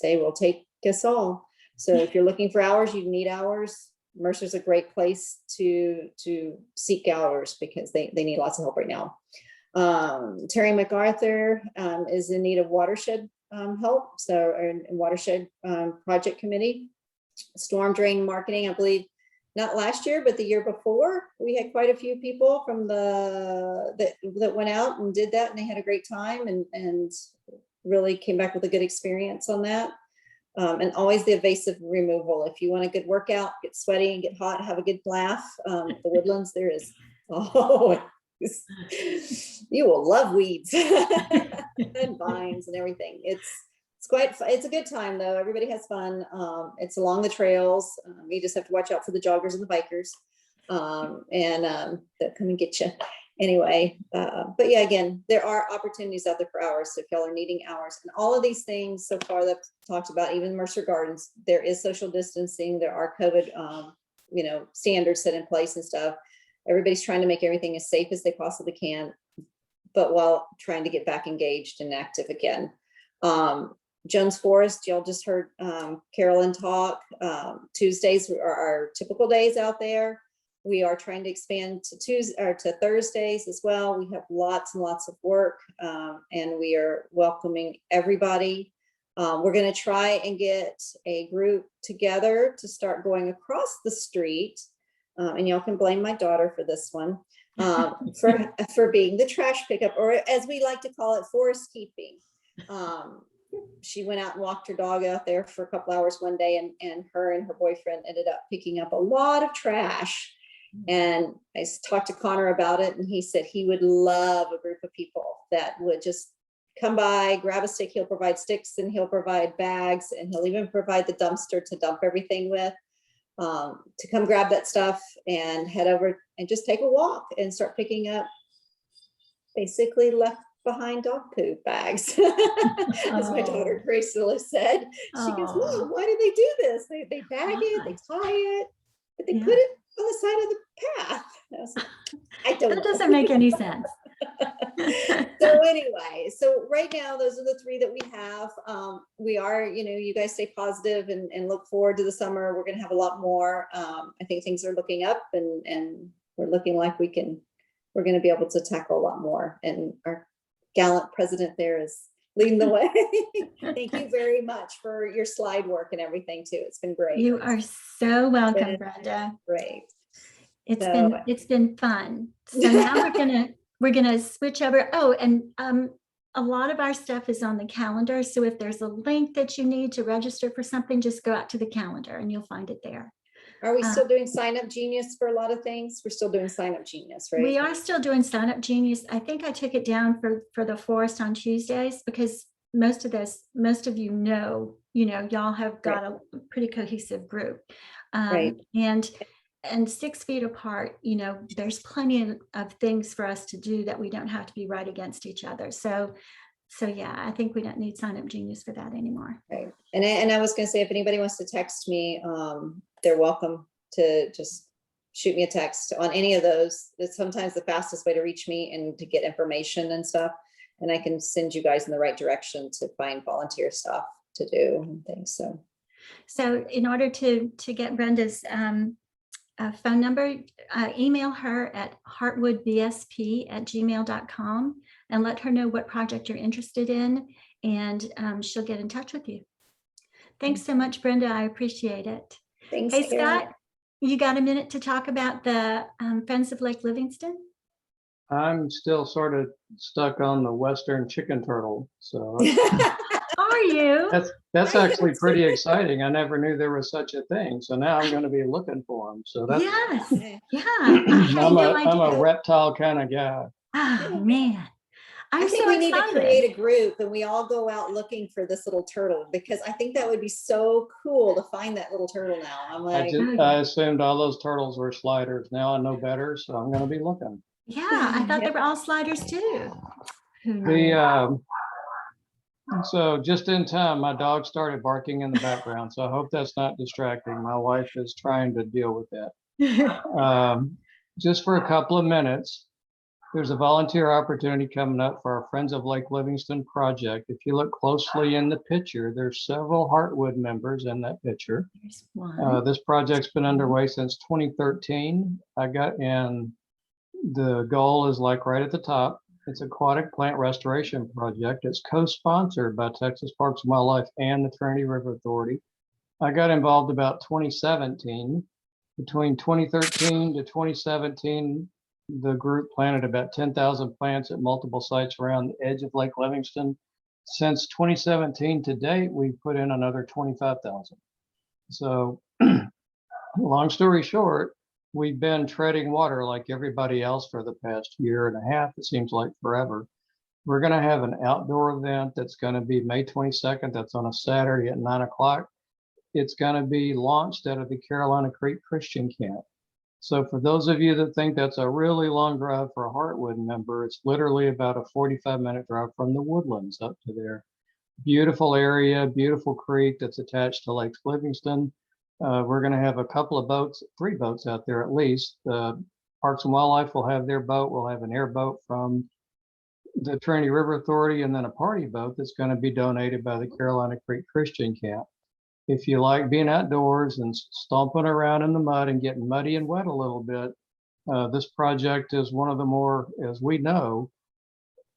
Speaker 8: They will take us all. So if you're looking for hours, you need hours. Mercer's a great place to seek hours because they need lots of help right now. Terry MacArthur is in need of Watershed help. So in Watershed project committee, storm drain marketing, I believe not last year, but the year before, we had quite a few people from that went out and did that, and they had a great time and really came back with a good experience on that. And always the invasive removal. If you want a good workout, get sweaty and get hot, have a good laugh. The Woodlands, there is You will love weeds and vines and everything. It's a good time though. Everybody has fun. It's along the trails. You just have to watch out for the joggers and the bikers. They'll come and get you anyway. But yeah, again, there are opportunities out there for hours. So if y'all are needing hours and all of these things so far that I've talked about, even Mercer Gardens, there is social distancing. There are COVID, standards set in place and stuff. Everybody's trying to make everything as safe as they possibly can, but while trying to get back engaged and active again. Jones Forest, y'all just heard Carolyn talk. Tuesdays are our typical days out there. We are trying to expand to Tuesday or to Thursdays as well. We have lots and lots of work, and we are welcoming everybody. We're going to try and get a group together to start going across the street. And y'all can blame my daughter for this one, for being the trash pickup, or as we like to call it, forest keeping. She went out and walked her dog out there for a couple hours one day, and her and her boyfriend ended up picking up a lot of trash. And I talked to Connor about it, and he said he would love a group of people that would just come by, grab a stick. He'll provide sticks and he'll provide bags, and he'll even provide the dumpster to dump everything with. To come grab that stuff and head over and just take a walk and start picking up basically left behind dog poop bags. As my daughter gracefully said, she goes, Mom, why do they do this? They bag it, they tie it, but they put it on the side of the path. I was like, I don't know.
Speaker 1: That doesn't make any sense.
Speaker 8: So anyway, so right now, those are the three that we have. We are, you guys stay positive and look forward to the summer. We're going to have a lot more. I think things are looking up, and we're looking like we're going to be able to tackle a lot more. And our gallant president there is leading the way. Thank you very much for your slide work and everything too. It's been great.
Speaker 1: You are so welcome, Brenda.
Speaker 8: Great.
Speaker 1: It's been fun. So now we're gonna switch over. Oh, and a lot of our stuff is on the calendar. So if there's a link that you need to register for something, just go out to the calendar and you'll find it there.
Speaker 8: Are we still doing Sign Up Genius for a lot of things? We're still doing Sign Up Genius, right?
Speaker 1: We are still doing Sign Up Genius. I think I took it down for the forest on Tuesdays because most of you know, y'all have got a pretty cohesive group.
Speaker 8: Right.
Speaker 1: And 6 feet apart, there's plenty of things for us to do that we don't have to be right against each other. So yeah, I think we don't need Sign Up Genius for that anymore.
Speaker 8: Right. And I was going to say, if anybody wants to text me, they're welcome to just shoot me a text on any of those. It's sometimes the fastest way to reach me and to get information and stuff. And I can send you guys in the right direction to find volunteer stuff to do and things.
Speaker 1: So in order to get Brenda's phone number, email her at heartwoodbsp@gmail.com and let her know what project you're interested in, and she'll get in touch with you. Thanks so much, Brenda. I appreciate it.
Speaker 8: Thanks,
Speaker 1: Hey,
Speaker 8: Karen.
Speaker 1: Scott, you got a minute to talk about the Friends of Lake Livingston?
Speaker 5: I'm still sort of stuck on the Western chicken turtle. So
Speaker 1: Are you?
Speaker 5: that's actually pretty exciting. I never knew there was such a thing. So now I'm going to be looking for them. So that's
Speaker 1: Yes. Yeah. I had
Speaker 5: I'm
Speaker 1: no idea.
Speaker 5: a reptile kind of guy.
Speaker 1: Oh, man.
Speaker 8: I think we need to create a group and we all go out looking for this little turtle, because I think that would be so cool to find that little turtle now. I'm like,
Speaker 5: I assumed all those turtles were sliders. Now I know better, so I'm going to be looking.
Speaker 1: Yeah, I thought they were all sliders too.
Speaker 5: So just in time, my dog started barking in the background. So I hope that's not distracting. My wife is trying to deal with that. Just for a couple of minutes, there's a volunteer opportunity coming up for our Friends of Lake Livingston project. If you look closely in the picture, there's several Heartwood members in that picture.
Speaker 1: There's one.
Speaker 5: This project's been underway since 2013. The goal is like right at the top. It's Aquatic Plant Restoration Project. It's co-sponsored by Texas Parks and Wildlife and the Trinity River Authority. I got involved about 2017. Between 2013 to 2017, the group planted about 10,000 plants at multiple sites around the edge of Lake Livingston. Since 2017 to date, we've put in another 25,000. So long story short, we've been treading water like everybody else for the past year and a half. It seems like forever. We're going to have an outdoor event that's going to be May 22nd. That's on a Saturday at 9 o'clock. It's going to be launched out of the Carolina Creek Christian Camp. So for those of you that think that's a really long drive for a Heartwood member, it's literally about a 45-minute drive from the Woodlands up to there. Beautiful area, beautiful creek that's attached to Lake Livingston. We're going to have a couple of boats, 3 boats out there at least. Parks and Wildlife will have their boat. We'll have an airboat from the Trinity River Authority, and then a party boat that's going to be donated by the Carolina Creek Christian Camp. If you like being outdoors and stomping around in the mud and getting muddy and wet a little bit, this project is one of the more, as we know,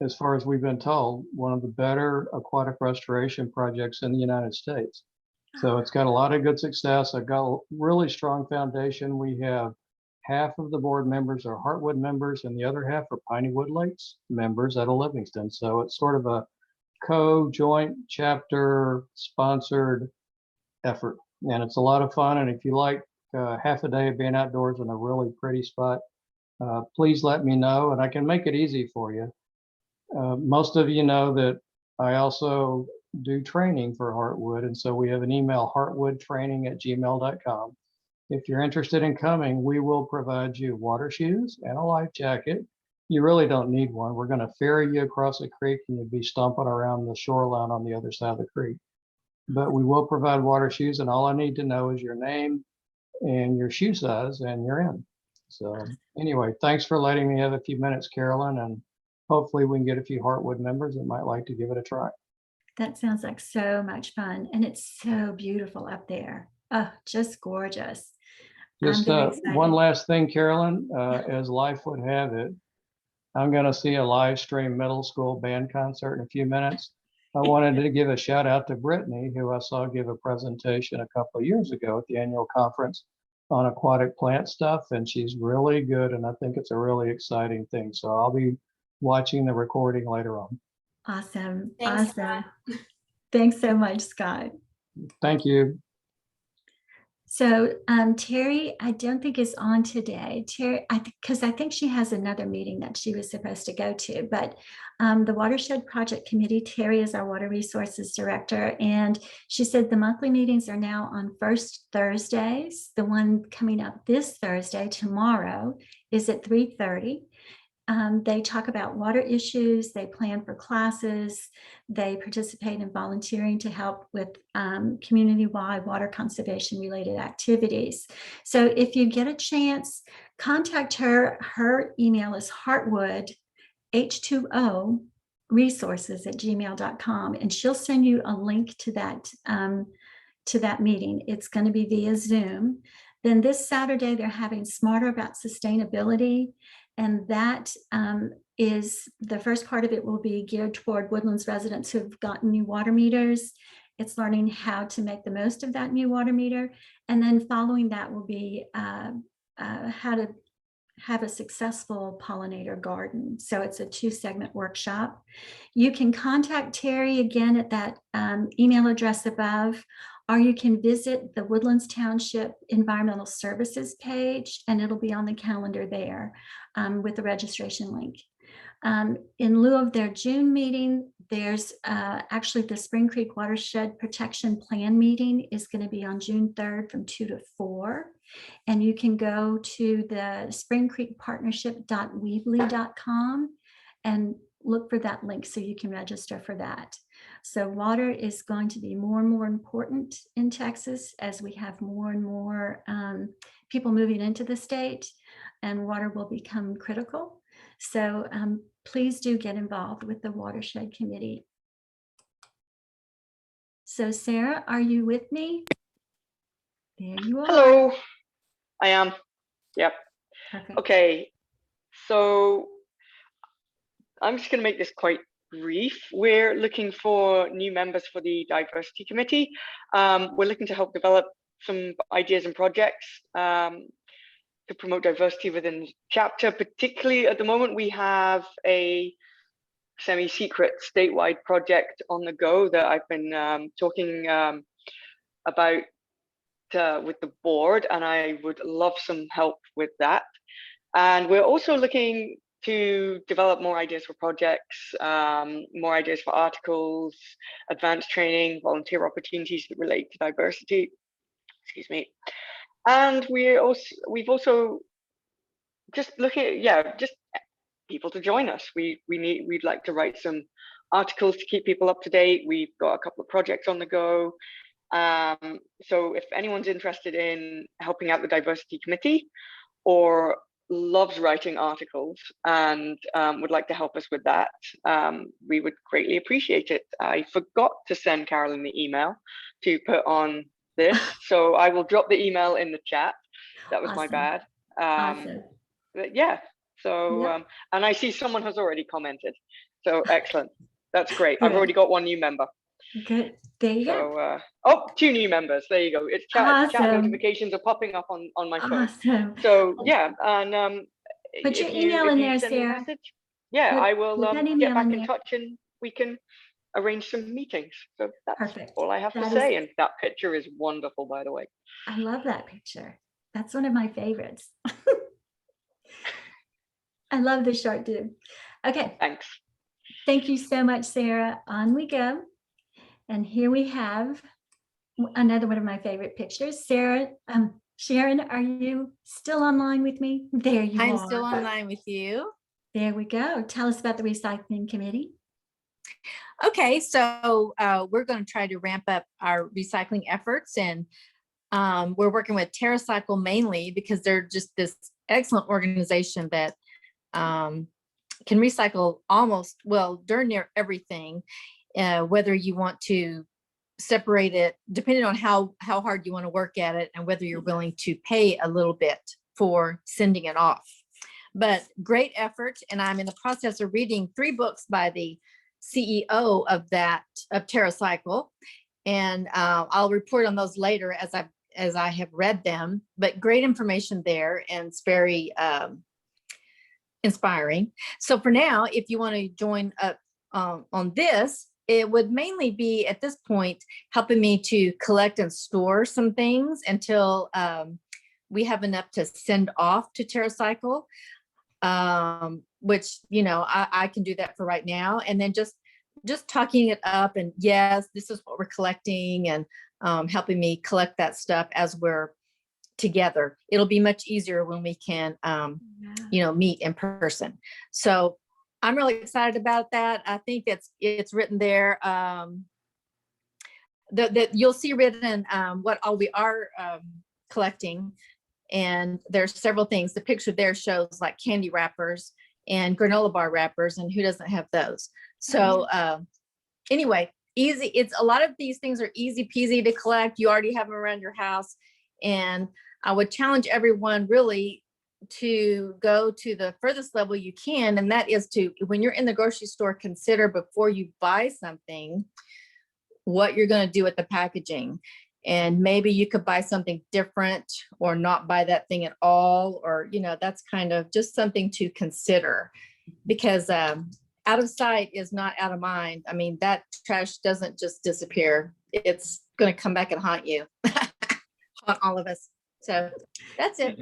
Speaker 5: as far as we've been told, one of the better aquatic restoration projects in the United States. So it's got a lot of good success. I've got a really strong foundation. We have half of the board members are Heartwood members and the other half are Pineywood Lakes members out of Livingston. So it's sort of a co-joint chapter sponsored effort. And it's a lot of fun. And if you like half a day of being outdoors in a really pretty spot, please let me know and I can make it easy for you. Most of you know that I also do training for Heartwood. And so we have an email, heartwoodtraining@gmail.com. If you're interested in coming, we will provide you water shoes and a life jacket. You really don't need one. We're going to ferry you across the creek and you'll be stomping around the shoreline on the other side of the creek. But we will provide water shoes, and all I need to know is your name and your shoe size, and you're in. So anyway, thanks for letting me have a few minutes, Carolyn, and hopefully we can get a few Heartwood members that might like to give it a try.
Speaker 1: That sounds like so much fun. And it's so beautiful up there. Oh, just gorgeous.
Speaker 5: Just one last thing, Carolyn, as life would have it, I'm going to see a live stream middle school band concert in a few minutes. I wanted to give a shout out to Brittany, who I saw give a presentation a couple of years ago at the annual conference on aquatic plant stuff. And she's really good. And I think it's a really exciting thing. So I'll be watching the recording later on.
Speaker 1: Awesome.
Speaker 2: Thanks,
Speaker 1: Awesome. Thanks so much, Scott.
Speaker 5: Thank you.
Speaker 1: So Terry, I don't think is on today. Terry, because I think she has another meeting that she was supposed to go to, but the Watershed Project Committee, Terry is our Water Resources Director, and she said the monthly meetings are now on first Thursdays. The one coming up this Thursday, tomorrow, is at 3:30. They talk about water issues, they plan for classes, they participate in volunteering to help with community-wide water conservation related activities. So if you get a chance, contact her. Her email is heartwood2o resources@gmail.com, and she'll send you a link to that meeting. It's going to be via Zoom. Then this Saturday, they're having Smarter About Sustainability. And that is the first part of it will be geared toward Woodlands residents who've gotten new water meters. It's learning how to make the most of that new water meter. And then following that will be how to have a successful pollinator garden. So it's a 2-segment workshop. You can contact Terry again at that email address above, or you can visit the Woodlands Township Environmental Services page, and it'll be on the calendar there with the registration link. In lieu of their June meeting, there's actually the Spring Creek Watershed Protection Plan meeting is going to be on June 3rd from 2 to 4. And you can go to the springcreekpartnership.weebly.com and look for that link so you can register for that. So water is going to be more and more important in Texas as we have more and more people moving into the state, and water will become critical. So please do get involved with the Watershed Committee. So Sarah, are you with me? There you are.
Speaker 9: Hello, I am. Yep.
Speaker 1: Perfect.
Speaker 9: Okay, so I'm just going to make this quite brief. We're looking for new members for the Diversity Committee. We're looking to help develop some ideas and projects to promote diversity within the chapter. Particularly at the moment, we have a semi-secret statewide project on the go that I've been talking about the board, and I would love some help with that. And we're also looking to develop more ideas for projects, more ideas for articles, advanced training, volunteer opportunities that relate to diversity. Excuse me. And we've also just looking at, just people to join us. We'd like to write some articles to keep people up to date. We've got a couple of projects on the go. So if anyone's interested in helping out the diversity committee or loves writing articles and would like to help us with that, we would greatly appreciate it. I forgot to send Carolyn the email to put on this, so I will drop the email in the chat. That was my
Speaker 1: Awesome.
Speaker 9: bad.
Speaker 1: Awesome.
Speaker 9: But yeah, so
Speaker 1: Yep.
Speaker 9: and I see someone has already commented, so excellent. That's great. I've
Speaker 1: Good.
Speaker 9: already got one new member.
Speaker 1: Good. There you go.
Speaker 9: So 2 new members. There you go. It's chat
Speaker 1: Awesome.
Speaker 9: notifications are popping up on my phone.
Speaker 1: Awesome.
Speaker 9: So yeah, and
Speaker 1: Put your
Speaker 9: if you
Speaker 1: email in there,
Speaker 9: send me a
Speaker 1: Sarah.
Speaker 9: message, yeah, I will
Speaker 1: Put that
Speaker 9: get
Speaker 1: email
Speaker 9: back
Speaker 1: in
Speaker 9: in
Speaker 1: there.
Speaker 9: touch and we can arrange some meetings. So that's
Speaker 1: Perfect.
Speaker 9: all I have to
Speaker 1: That
Speaker 9: say.
Speaker 1: is-
Speaker 9: And that picture is wonderful, by the way.
Speaker 1: I love that picture. That's one of my favorites. I love the shark too. Okay.
Speaker 9: Thanks.
Speaker 1: Thank you so much, Sarah. On we go. And here we have another one of my favorite pictures. Sarah, Sharon, are you still online with me? There you are.
Speaker 10: I'm still online with you.
Speaker 1: There we go. Tell us about the recycling committee.
Speaker 10: Okay, so we're going to try to ramp up our recycling efforts, and we're working with TerraCycle mainly because they're just this excellent organization that can recycle almost, well, darn near everything, whether you want to separate it, depending on how hard you want to work at it and whether you're willing to pay a little bit for sending it off. But great effort, and I'm in the process of reading 3 books by the CEO of TerraCycle, and I'll report on those later as I have read them. But great information there, and it's very inspiring. So for now, if you want to join up on this, it would mainly be at this point helping me to collect and store some things until we have enough to send off to TerraCycle, which, you know, I can do that for right now. And then just talking it up, and yes, this is what we're collecting, and helping me collect that stuff as we're together. It'll be much easier when we can, you know, meet in person. So I'm really excited about that. I think it's written there. That you'll see written what all we are collecting, and there's several things. The picture there shows like candy wrappers and granola bar wrappers, and who doesn't have those? So anyway, easy. It's a lot of these things are easy peasy to collect. You already have them around your house, and I would challenge everyone really to go to the furthest level you can, and that is to, when you're in the grocery store, consider before you buy something what you're going to do with the packaging. And maybe you could buy something different or not buy that thing at all, or, you know, that's kind of just something to consider, because out of sight is not out of mind. I mean, that trash doesn't just disappear. It's going to come back and haunt you, haunt all of us. So that's it.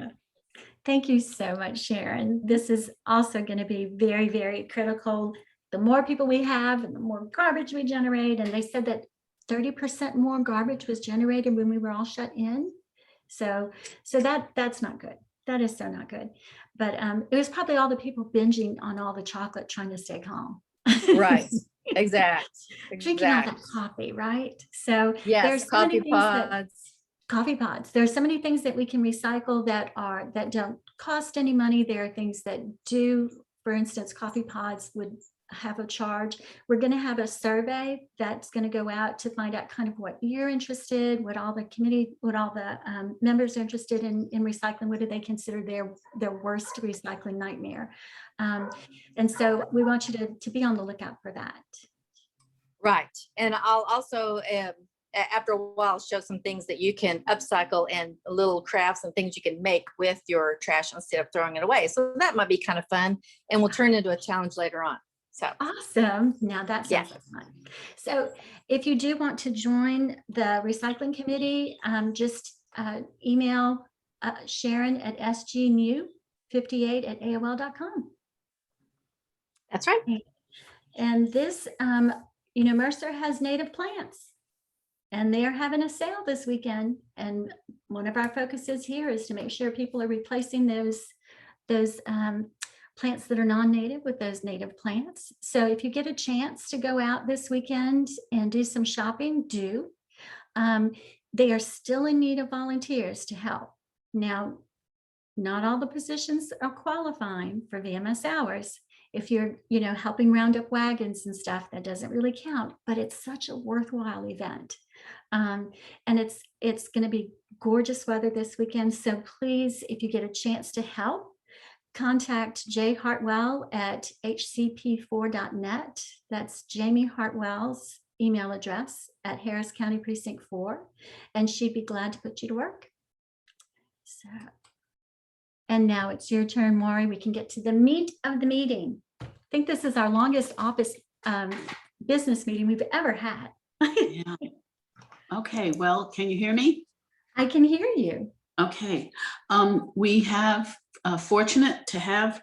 Speaker 1: Thank you so much, Sharon. This is also going to be very, very critical. The more people we have, and the more garbage we generate. And they said that 30% more garbage was generated when we were all shut in. So that's not good. That is so not good. But it was probably all the people binging on all the chocolate trying to stay calm.
Speaker 10: Right. Exact.
Speaker 1: Drinking all that coffee, right? So
Speaker 10: yes,
Speaker 1: there's so many
Speaker 10: coffee
Speaker 1: things that
Speaker 10: pods.
Speaker 1: Coffee pods. There's so many things that we can recycle that don't cost any money. There are things that do. For instance, coffee pods would have a charge. We're going to have a survey that's going to go out to find out kind of what you're interested, what all the committee, what all the members are interested in recycling. What do they consider their worst recycling nightmare? And so we want you to be on the lookout for that.
Speaker 10: Right. And I'll also after a while show some things that you can upcycle and little crafts and things you can make with your trash instead of throwing it away. So that might be kind of fun, and we'll turn into a challenge later on. So
Speaker 1: awesome. Now that sounds like fun. So if you do want to join the recycling committee, just email Sharon at sgnew58@aol.com.
Speaker 10: That's right.
Speaker 1: And this, Mercer has native plants, and they are having a sale this weekend. And one of our focuses here is to make sure people are replacing those plants that are non-native with those native plants. So if you get a chance to go out this weekend and do some shopping, do. They are still in need of volunteers to help. Now, not all the positions are qualifying for VMS hours. If you're, helping round up wagons and stuff, that doesn't really count, but it's such a worthwhile event. And it's going to be gorgeous weather this weekend. So please, if you get a chance to help, contact Jay Hartwell at hcp4.net. That's Jamie Hartwell's email address at Harris County Precinct 4, and she'd be glad to put you to work. So, and now it's your turn, Maury. We can get to the meat of the meeting. I think this is our longest office business meeting we've ever had.
Speaker 3: Yeah. Okay, well, can you hear me?
Speaker 1: I can hear you.
Speaker 3: Okay, we have fortunate to have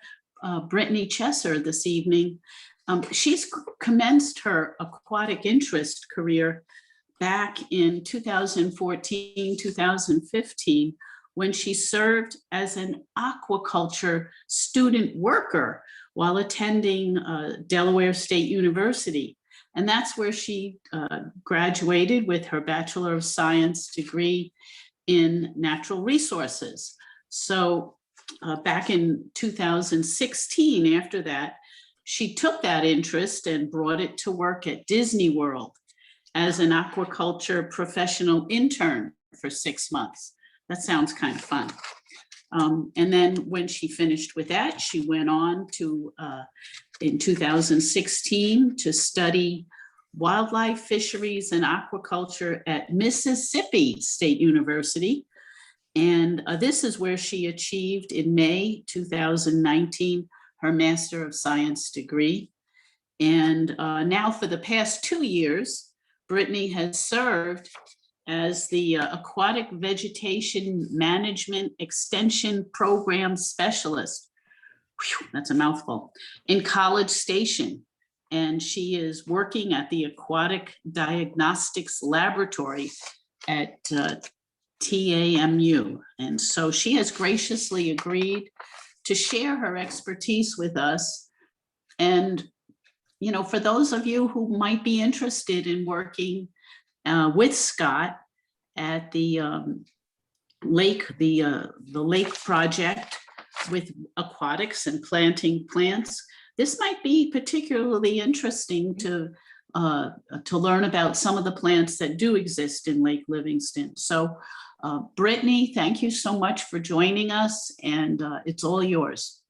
Speaker 3: Brittany Chesser this evening. She's commenced her aquatic interest career back in 2014, 2015, when she served as an aquaculture student worker while attending Delaware State University. And that's where she graduated with her Bachelor of Science degree in natural resources. So back in 2016, after that, she took that interest and brought it to work at Disney World as an aquaculture professional intern for 6 months. That sounds kind of fun. And then when she finished with that, she went on to, in 2016, to study wildlife, fisheries, and aquaculture at Mississippi State University. And this is where she achieved in May 2019 her Master of Science degree. And now for the past 2 years, Brittany has served as the Aquatic Vegetation Management Extension Program Specialist. Whew, that's a mouthful. In College Station. And she is working at the Aquatic Diagnostics Laboratory at TAMU. And so she has graciously agreed to share her expertise with us. And, for those of you who might be interested in working with Scott at the lake project with aquatics and planting plants, this might be particularly interesting to learn about some of the plants that do exist in Lake Livingston. So Brittany, thank you so much for joining us, and it's all yours.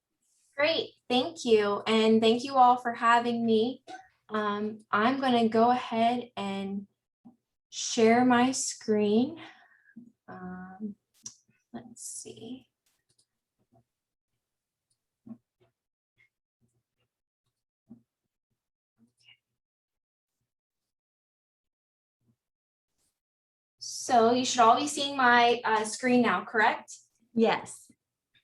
Speaker 11: Great, thank you. And thank you all for having me. I'm going to go ahead and share my screen. Let's see. So you should all be seeing my screen now, correct?
Speaker 1: Yes.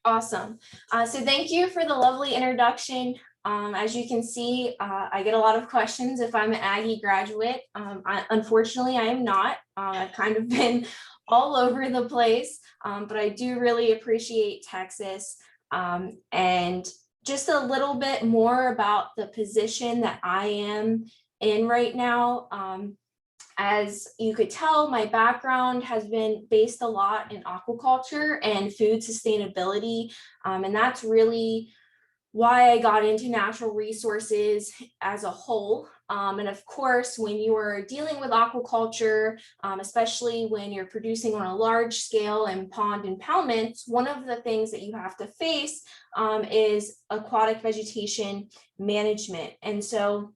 Speaker 11: Awesome. So thank you for the lovely introduction. As you can see, I get a lot of questions if I'm an Aggie graduate. Unfortunately, I am not. I've kind of been all over the place, but I do really appreciate Texas. And just a little bit more about the position that I am in right now. As you could tell, my background has been based a lot in aquaculture and food sustainability. And that's really why I got into natural resources as a whole. And of course, when you are dealing with aquaculture, especially when you're producing on a large scale and pond impoundments, one of the things that you have to face is aquatic vegetation management. And so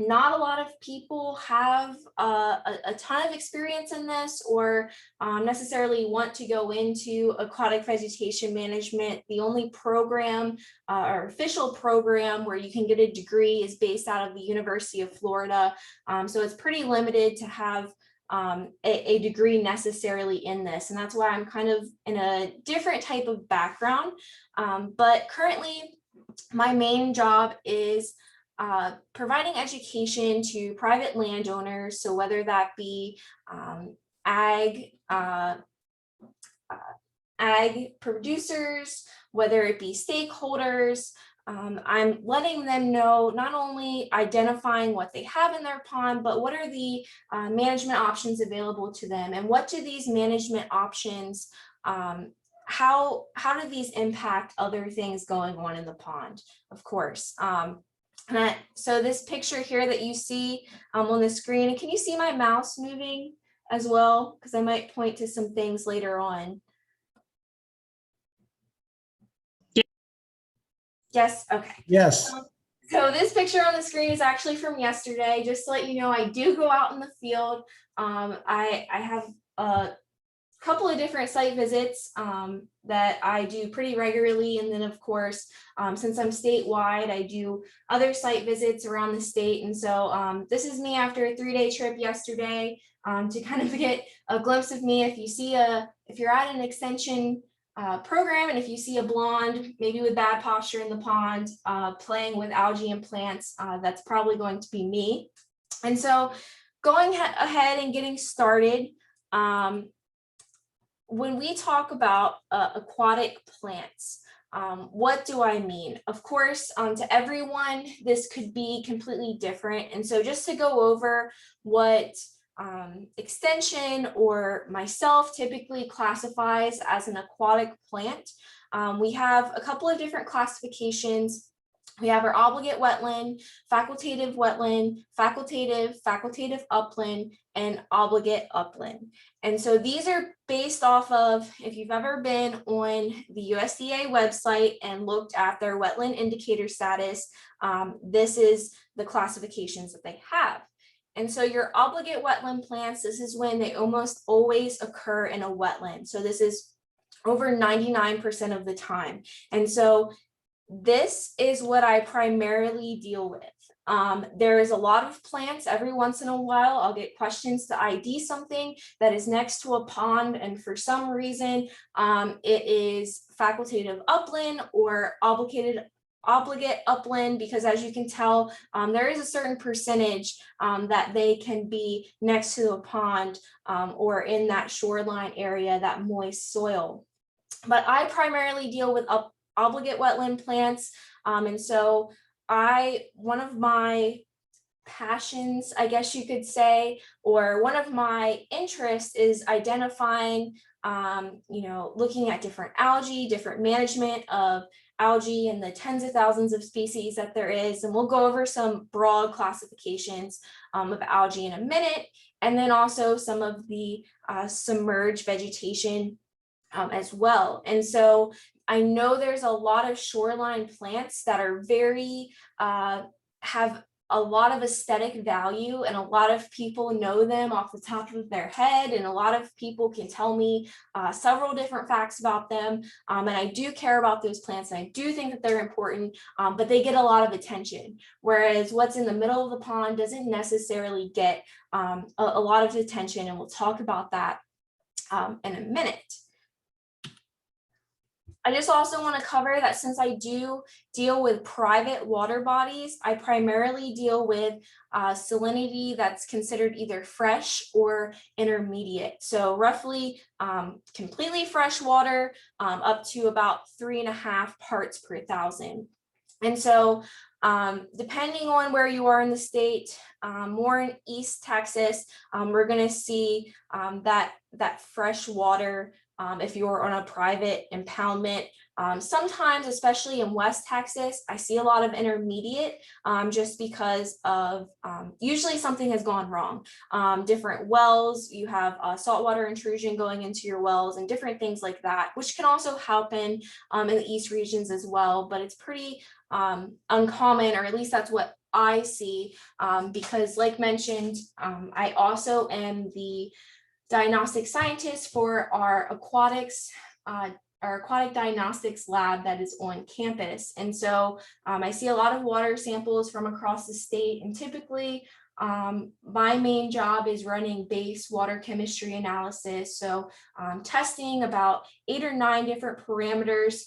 Speaker 11: not a lot of people have a ton of experience in this or necessarily want to go into aquatic vegetation management. The only program or official program where you can get a degree is based out of the University of Florida. So it's pretty limited to have a degree necessarily in this. And that's why I'm kind of in a different type of background. But currently, my main job is providing education to private landowners. So whether that be ag producers, whether it be stakeholders, I'm letting them know, not only identifying what they have in their pond, but what are the management options available to them, and what do these management options, how do these impact other things going on in the pond, of course. So this picture here that you see on the screen, can you see my mouse moving as well? Because I might point to some things later on. Yes, okay.
Speaker 12: Yes.
Speaker 11: So this picture on the screen is actually from yesterday. Just to let you know, I do go out in the field. I have a couple of different site visits that I do pretty regularly. And then of course, since I'm statewide, I do other site visits around the state. And so this is me after a 3-day trip yesterday to kind of get a glimpse of me. If you're at an extension program, and if you see a blonde, maybe with bad posture in the pond, playing with algae and plants, that's probably going to be me. And so going ahead and getting started, when we talk about aquatic plants, what do I mean? Of course, to everyone, this could be completely different. And so just to go over what extension or myself typically classifies as an aquatic plant, we have a couple of different classifications. We have our obligate wetland, facultative upland, and obligate upland. And so these are based off of, if you've ever been on the USDA website and looked at their wetland indicator status, this is the classifications that they have. And so your obligate wetland plants, this is when they almost always occur in a wetland. So this is over 99% of the time. And so this is what I primarily deal with. There is a lot of plants. Every once in a while, I'll get questions to ID something that is next to a pond, and for some reason, it is facultative upland or obligate upland, because as you can tell, there is a certain percentage that they can be next to a pond or in that shoreline area, that moist soil. But I primarily deal with obligate wetland plants. And so one of my passions, I guess you could say, or one of my interests is identifying, looking at different algae, different management of algae and the tens of thousands of species that there is. And we'll go over some broad classifications of algae in a minute. And then also some of the submerged vegetation as well. And so I know there's a lot of shoreline plants that are very, have a lot of aesthetic value, and a lot of people know them off the top of their head, and a lot of people can tell me several different facts about them, and I do care about those plants, and I do think that they're important, but they get a lot of attention, whereas what's in the middle of the pond doesn't necessarily get a lot of attention, and we'll talk about that in a minute. I just also want to cover that since I do deal with private water bodies, I primarily deal with salinity that's considered either fresh or intermediate. So roughly completely fresh water up to about 3.5 parts per thousand. And so depending on where you are in the state, more in East Texas, we're going to see that fresh water. If you're on a private impoundment, sometimes, especially in West Texas, I see a lot of intermediate just because of usually something has gone wrong. Different wells, you have saltwater intrusion going into your wells and different things like that, which can also happen in the East regions as well, but it's pretty uncommon, or at least that's what I see, because like mentioned, I also am the diagnostic scientist for our aquatic diagnostics lab that is on campus. And so I see a lot of water samples from across the state, and typically My main job is running base water chemistry analysis. So testing about 8 or 9 different parameters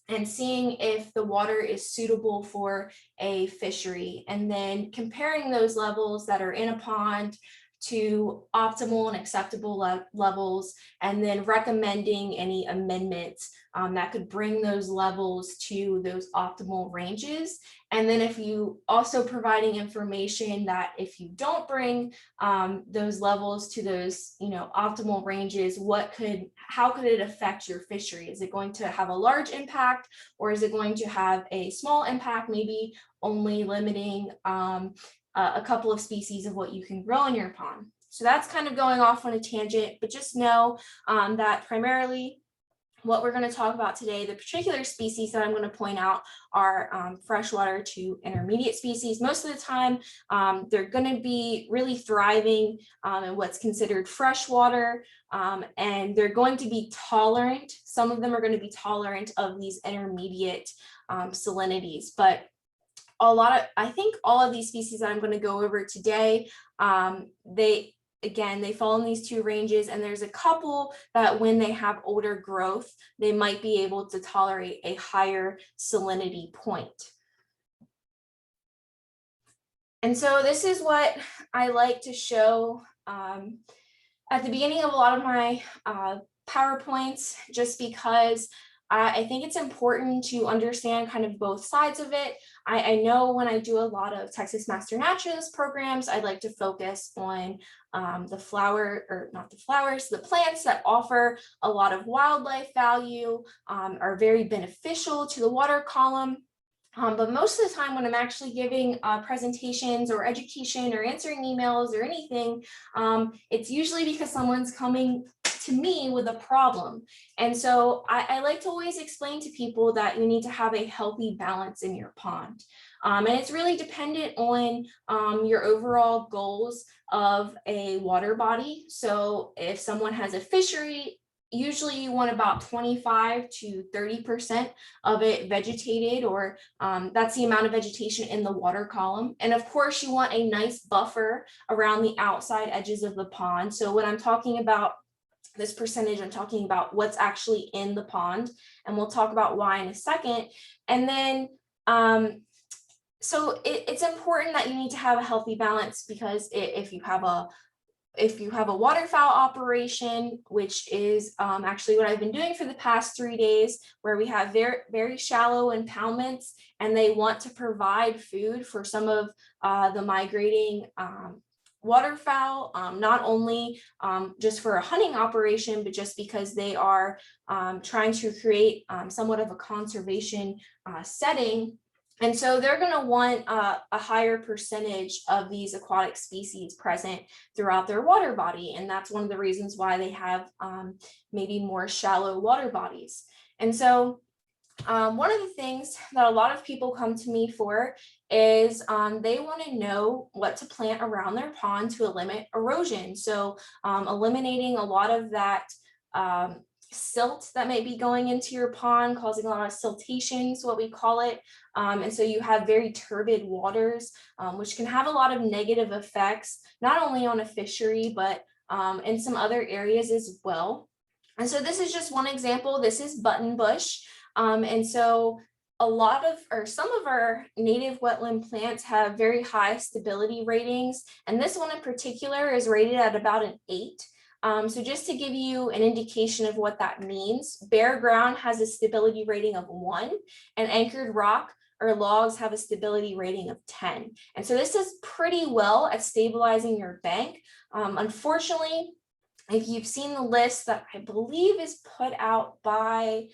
Speaker 11: and seeing if the water is suitable for a fishery, and then comparing those levels that are in a pond to optimal and acceptable levels, and then recommending any amendments that could bring those levels to those optimal ranges. And then if you also providing information that if you don't bring those levels to those, optimal ranges, how could it affect your fishery? Is it going to have a large impact, or is it going to have a small impact, maybe only limiting a couple of species of what you can grow in your pond? So that's kind of going off on a tangent, but just know that primarily what we're going to talk about today, the particular species that I'm going to point out are freshwater to intermediate species. Most of the time, they're going to be really thriving in what's considered freshwater, and they're going to be tolerant. Some of them are going to be tolerant of these intermediate salinities, but I think all of these species that I'm going to go over today, they fall in these 2 ranges, and there's a couple that when they have older growth, they might be able to tolerate a higher salinity point. And so this is what I like to show at the beginning of a lot of my PowerPoints, just because I think it's important to understand kind of both sides of it. I know when I do a lot of Texas Master Naturalist programs, I like to focus on the plants that offer a lot of wildlife value, are very beneficial to the water column. But most of the time when I'm actually giving presentations or education or answering emails or anything, it's usually because someone's coming to me with a problem. And so I like to always explain to people that you need to have a healthy balance in your pond. And it's really dependent on your overall goals of a water body. So if someone has a fishery, usually you want about 25 to 30% of it vegetated, or that's the amount of vegetation in the water column. And of course you want a nice buffer around the outside edges of the pond. So when I'm talking about this percentage, I'm talking about what's actually in the pond, and we'll talk about why in a second. And then so it's important that you need to have a healthy balance, because if you have a waterfowl operation, which is actually what I've been doing for the past 3 days, where we have very, very shallow impoundments, and they want to provide food for some of the migrating waterfowl, not only just for a hunting operation, but just because they are trying to create somewhat of a conservation setting. And so they're going to want a higher percentage of these aquatic species present throughout their water body. And that's one of the reasons why they have maybe more shallow water bodies. And so one of the things that a lot of people come to me for is they want to know what to plant around their pond to limit erosion. So eliminating a lot of that silt that may be going into your pond, causing a lot of siltation is what we call it. And so you have very turbid waters, which can have a lot of negative effects, not only on a fishery, but in some other areas as well. And so this is just one example. This is buttonbush. And so some of our native wetland plants have very high stability ratings. And this one in particular is rated at about an 8. So just to give you an indication of what that means, bare ground has a stability rating of 1, and anchored rock or logs have a stability rating of 10. And so this is pretty well at stabilizing your bank. Unfortunately, if you've seen the list that I believe is put out by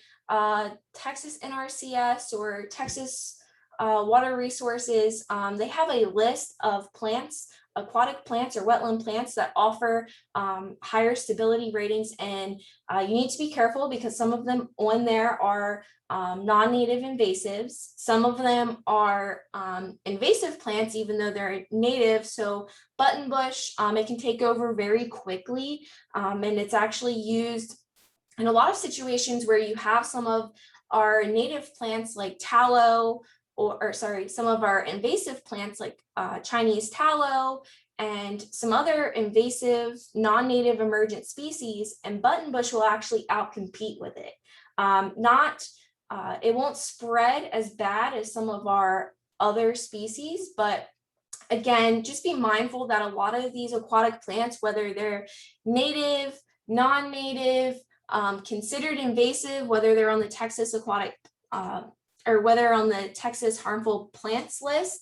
Speaker 11: Texas NRCS or Texas Water Resources, they have a list of plants, aquatic plants or wetland plants that offer higher stability ratings, and you need to be careful because some of them on there are non-native invasives. Some of them are invasive plants, even though they're native. So buttonbush, it can take over very quickly, and it's actually used in a lot of situations where you have some of our native plants like tallow or sorry, some of our invasive plants like Chinese tallow and some other invasive non-native emergent species, and buttonbush will actually outcompete with it. It won't spread as bad as some of our other species, but again, just be mindful that a lot of these aquatic plants, whether they're native, non-native, considered invasive, whether they're on the Texas aquatic or whether on the Texas harmful plants list,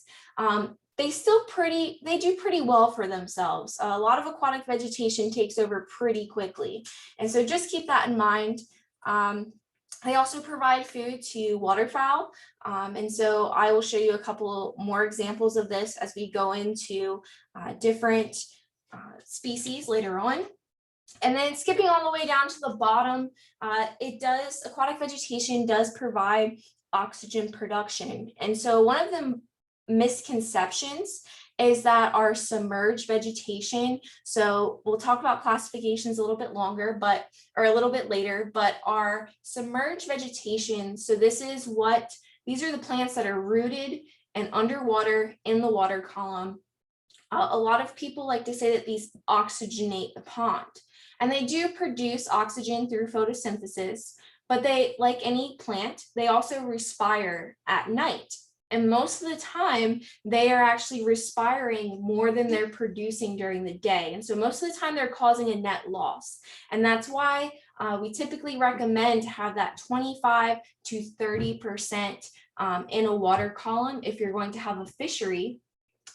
Speaker 11: they do pretty well for themselves. A lot of aquatic vegetation takes over pretty quickly. And so just keep that in mind. They also provide food to waterfowl. And so I will show you a couple more examples of this as we go into different species later on. And then skipping all the way down to the bottom, aquatic vegetation does provide oxygen production. And so one of the misconceptions is that our submerged vegetation, so we'll talk about classifications a little bit later, but our submerged vegetation, so these are the plants that are rooted and underwater in the water column. A lot of people like to say that these oxygenate the pond, and they do produce oxygen through photosynthesis, but they, like any plant, they also respire at night. And most of the time, they are actually respiring more than they're producing during the day. And so most of the time, they're causing a net loss. And that's why we typically recommend to have that 25 to 30% in a water column if you're going to have a fishery.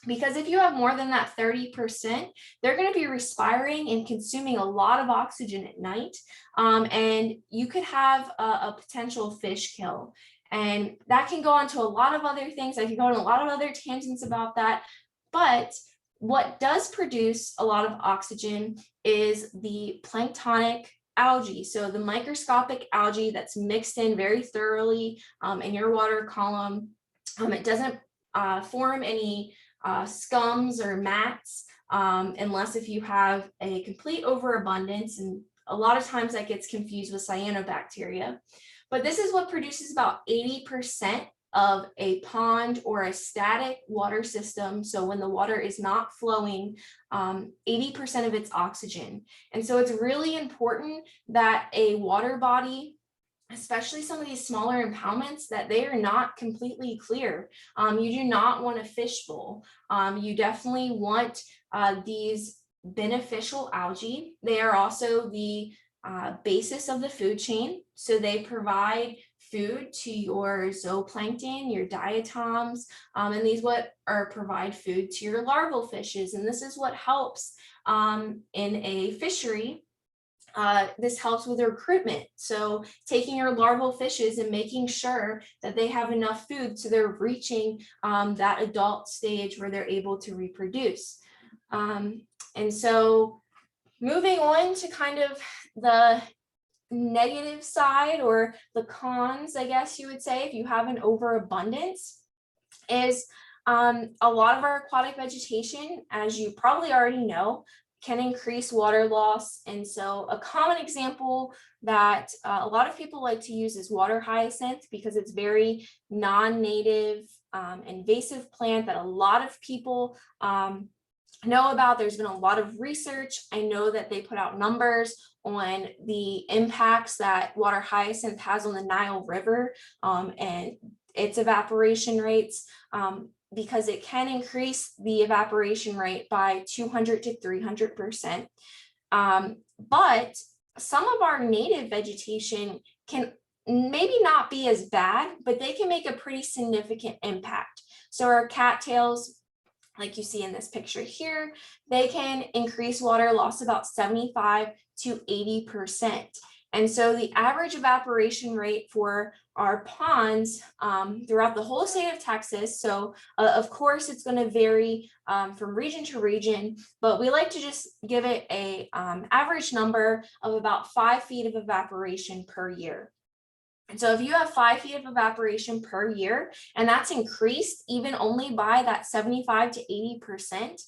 Speaker 11: Because if you have more than that 30%, they're going to be respiring and consuming a lot of oxygen at night. And you could have a potential fish kill. And that can go on to a lot of other things. I can go on a lot of other tangents about that. But what does produce a lot of oxygen is the planktonic algae. So the microscopic algae that's mixed in very thoroughly in your water column. It doesn't form any scums or mats unless if you have a complete overabundance. And a lot of times that gets confused with cyanobacteria. But this is what produces about 80% of a pond or a static water system. So when the water is not flowing, 80% of its oxygen. And so it's really important that a water body, especially some of these smaller impoundments, that they are not completely clear. You do not want a fishbowl. You definitely want these beneficial algae. They are also the basis of the food chain. So they provide food to your zooplankton, your diatoms, and these provide food to your larval fishes. And this is what helps in a fishery. This helps with recruitment. So taking your larval fishes and making sure that they have enough food so they're reaching that adult stage where they're able to reproduce. And so moving on to kind of the negative side, or the cons, I guess you would say, if you have an overabundance, is a lot of our aquatic vegetation, as you probably already know, can increase water loss. And so a common example that a lot of people like to use is water hyacinth, because it's very non-native, invasive plant that a lot of people know about. There's been a lot of research. I know that they put out numbers on the impacts that water hyacinth has on the Nile River and its evaporation rates, because it can increase the evaporation rate by 200 to 300%. But some of our native vegetation can maybe not be as bad, but they can make a pretty significant impact. So our cattails, like you see in this picture here, they can increase water loss about 75 to 80%. And so the average evaporation rate for our ponds throughout the whole state of Texas, so of course it's going to vary from region to region, but we like to just give it a average number of about 5 feet of evaporation per year. And so if you have 5 feet of evaporation per year, and that's increased even only by that 75 to 80%,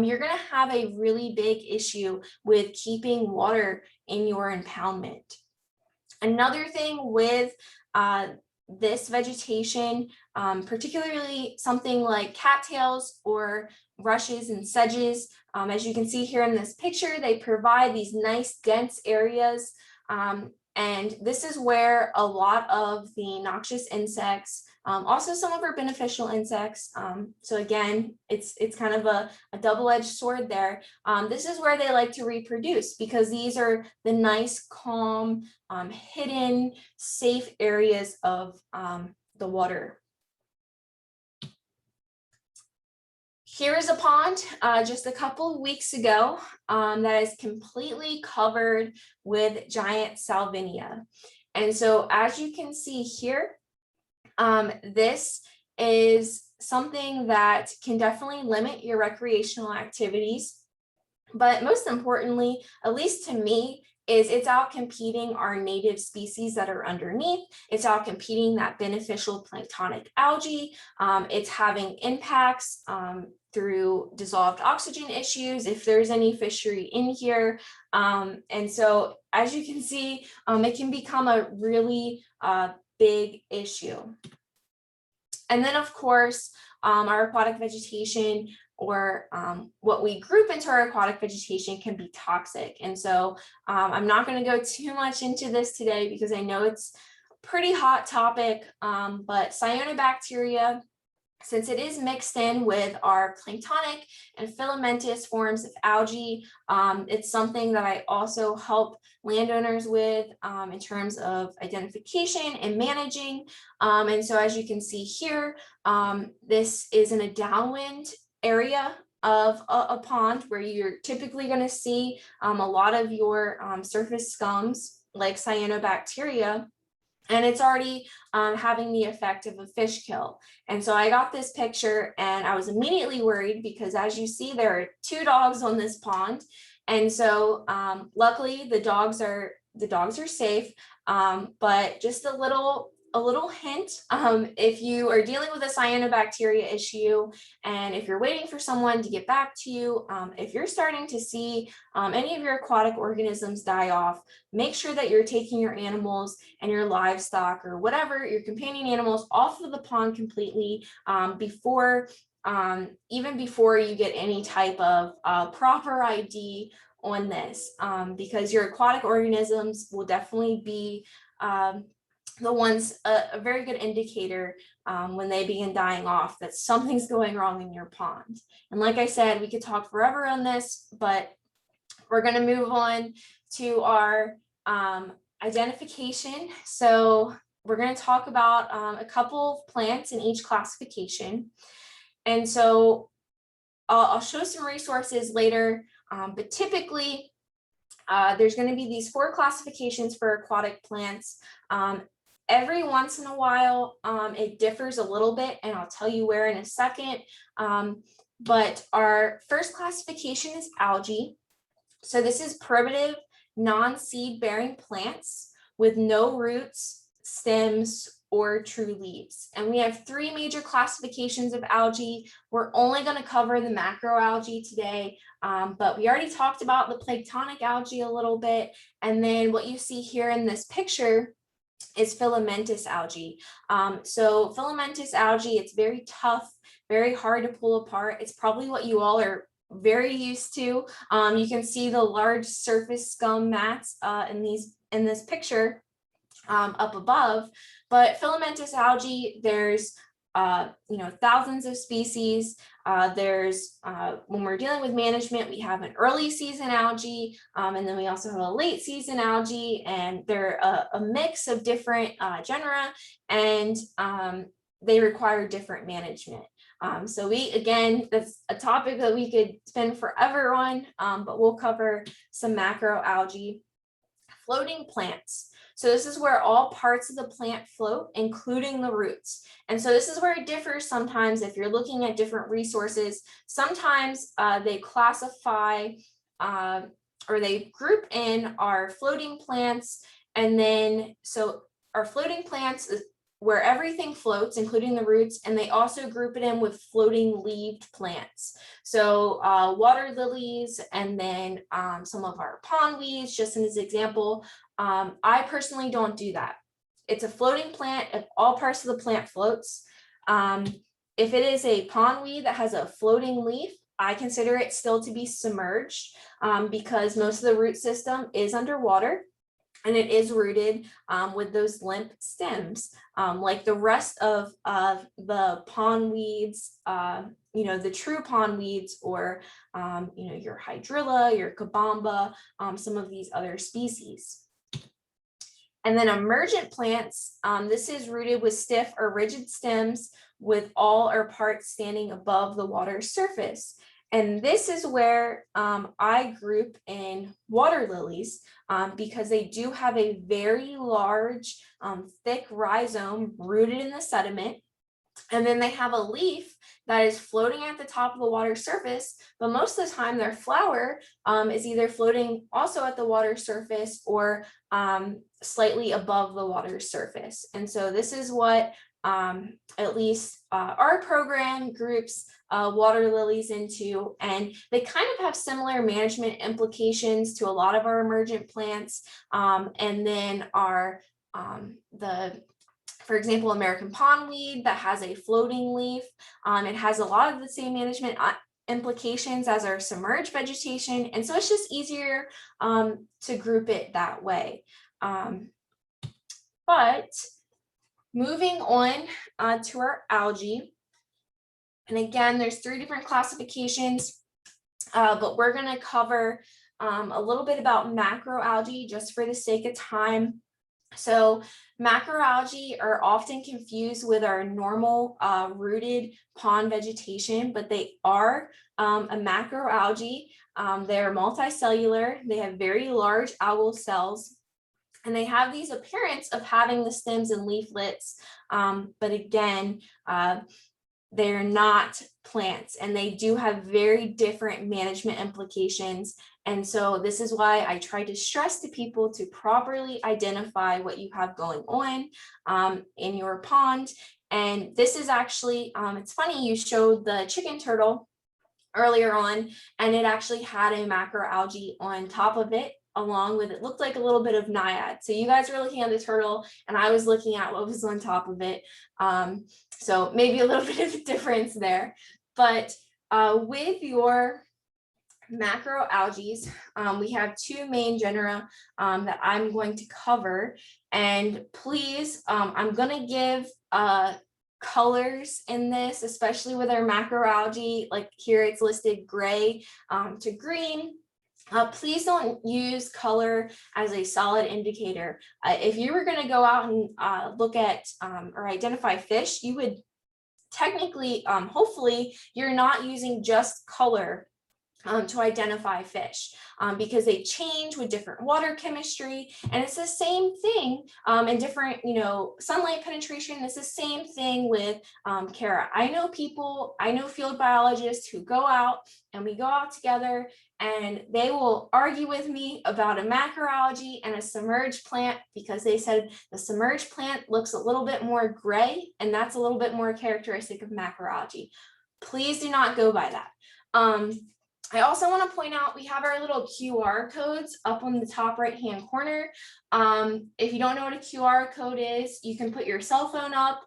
Speaker 11: you're going to have a really big issue with keeping water in your impoundment. Another thing with this vegetation, particularly something like cattails or rushes and sedges. As you can see here in this picture, they provide these nice dense areas. And this is where a lot of the noxious insects, also some of our beneficial insects. So again, it's kind of a double-edged sword there. This is where they like to reproduce because these are the nice, calm, hidden, safe areas of the water. Here is a pond just a couple of weeks ago that is completely covered with giant Salvinia. And so as you can see here, this is something that can definitely limit your recreational activities. But most importantly, at least to me, is it's out competing our native species that are underneath. It's out competing that beneficial planktonic algae. It's having impacts through dissolved oxygen issues, if there's any fishery in here. And so as you can see, it can become a really big issue. And then of course, our aquatic vegetation, or what we group into our aquatic vegetation, can be toxic. And so I'm not going to go too much into this today because I know it's a pretty hot topic, but cyanobacteria, since it is mixed in with our planktonic and filamentous forms of algae, it's something that I also help landowners with in terms of identification and managing. And so as you can see here, this is in a downwind area of a pond where you're typically going to see a lot of your surface scums like cyanobacteria. And it's already having the effect of a fish kill. And so I got this picture and I was immediately worried because as you see, there are 2 dogs on this pond. And so luckily the dogs are safe, but just a little hint, if you are dealing with a cyanobacteria issue and if you're waiting for someone to get back to you, if you're starting to see any of your aquatic organisms die off, make sure that you're taking your animals and your livestock or whatever, your companion animals, off of the pond completely even before you get any type of proper ID on this, because your aquatic organisms will definitely be the ones, a very good indicator when they begin dying off that something's going wrong in your pond. And like I said, we could talk forever on this, but we're going to move on to our identification. So we're going to talk about a couple of plants in each classification. And so I'll show some resources later, but typically there's going to be these 4 classifications for aquatic plants. Every once in a while, it differs a little bit, and I'll tell you where in a second. But our first classification is algae. So this is primitive, non-seed bearing plants with no roots, stems, or true leaves. And we have 3 major classifications of algae. We're only going to cover the macroalgae today, but we already talked about the planktonic algae a little bit. And then what you see here in this picture is filamentous algae. So filamentous algae, it's very tough, very hard to pull apart. It's probably what you all are very used to. You can see the large surface scum mats in this picture up above. But filamentous algae, there's thousands of species. There's when we're dealing with management, we have an early season algae, and then we also have a late season algae, and they're a mix of different genera, and they require different management. So that's a topic that we could spend forever on, but we'll cover some macroalgae. Floating plants. So this is where all parts of the plant float, including the roots. And so this is where it differs sometimes if you're looking at different resources. Sometimes they classify or they group in our floating plants. And then, so our floating plants is where everything floats, including the roots, and they also group it in with floating leaved plants. So water lilies, and then some of our pondweeds, just as an example. I personally don't do that. it's a floating plant if all parts of the plant floats. If it is a pondweed that has a floating leaf, I consider it still to be submerged because most of the root system is underwater and it is rooted with those limp stems. Like the rest of the pondweeds, the true pondweeds or, your hydrilla, your kabamba, some of these other species. And then emergent plants, this is rooted with stiff or rigid stems with all or parts standing above the water surface. And this is where I group in water lilies because they do have a very large, thick rhizome rooted in the sediment. And then they have a leaf that is floating at the top of the water surface, but most of the time their flower is either floating also at the water surface or slightly above the water surface. And so this is what at least our program groups water lilies into, and they kind of have similar management implications to a lot of our emergent plants. And then our for example, American pondweed that has a floating leaf. It has a lot of the same management implications as our submerged vegetation. And so it's just easier to group it that way. But moving on to our algae. And again, there's 3 different classifications, but we're going to cover a little bit about macroalgae just for the sake of time. So macroalgae are often confused with our normal rooted pond vegetation, but they are a macroalgae. They're multicellular. They have very large algal cells, and they have these appearance of having the stems and leaflets. But again, they're not plants, and they do have very different management implications. And so this is why I try to stress to people to properly identify what you have going on in your pond. And this is actually, it's funny, you showed the chicken turtle earlier on, and it actually had a macroalgae on top of it, along with, it looked like a little bit of naiad. So you guys were looking at the turtle and I was looking at what was on top of it. So maybe a little bit of a difference there. But with your macroalgaes, we have 2 main genera that I'm going to cover. And please, I'm going to give colors in this, especially with our macroalgae. Like here it's listed gray to green. Please don't use color as a solid indicator. If you were going to go out and look at or identify fish, you would technically, hopefully, you're not using just color to identify fish because they change with different water chemistry, and it's the same thing in different, sunlight penetration. It's the same thing with Kara. I know field biologists who go out and we go out together and they will argue with me about a macroalgae and a submerged plant because they said the submerged plant looks a little bit more gray and that's a little bit more characteristic of macroalgae. Please do not go by that. I also want to point out we have our little QR codes up on the top right hand corner. If you don't know what a QR code is, you can put your cell phone up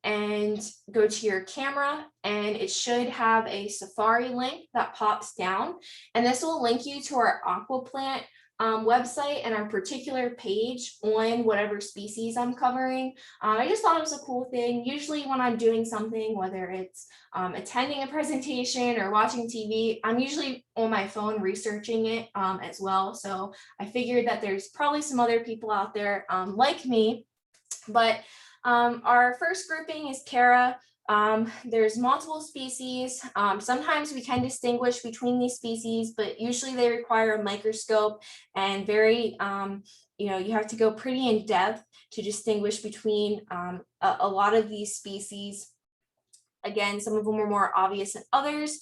Speaker 11: and go to your camera, and it should have a Safari link that pops down, and this will link you to our Aqua Plant website and our particular page on whatever species I'm covering. I just thought it was a cool thing. Usually when I'm doing something, whether it's attending a presentation or watching TV, I'm usually on my phone researching it as well. So I figured that there's probably some other people out there like me. But our first grouping is Kara. There's multiple species. Sometimes we can distinguish between these species, but usually they require a microscope and very, you have to go pretty in depth to distinguish between a lot of these species. Again, some of them are more obvious than others.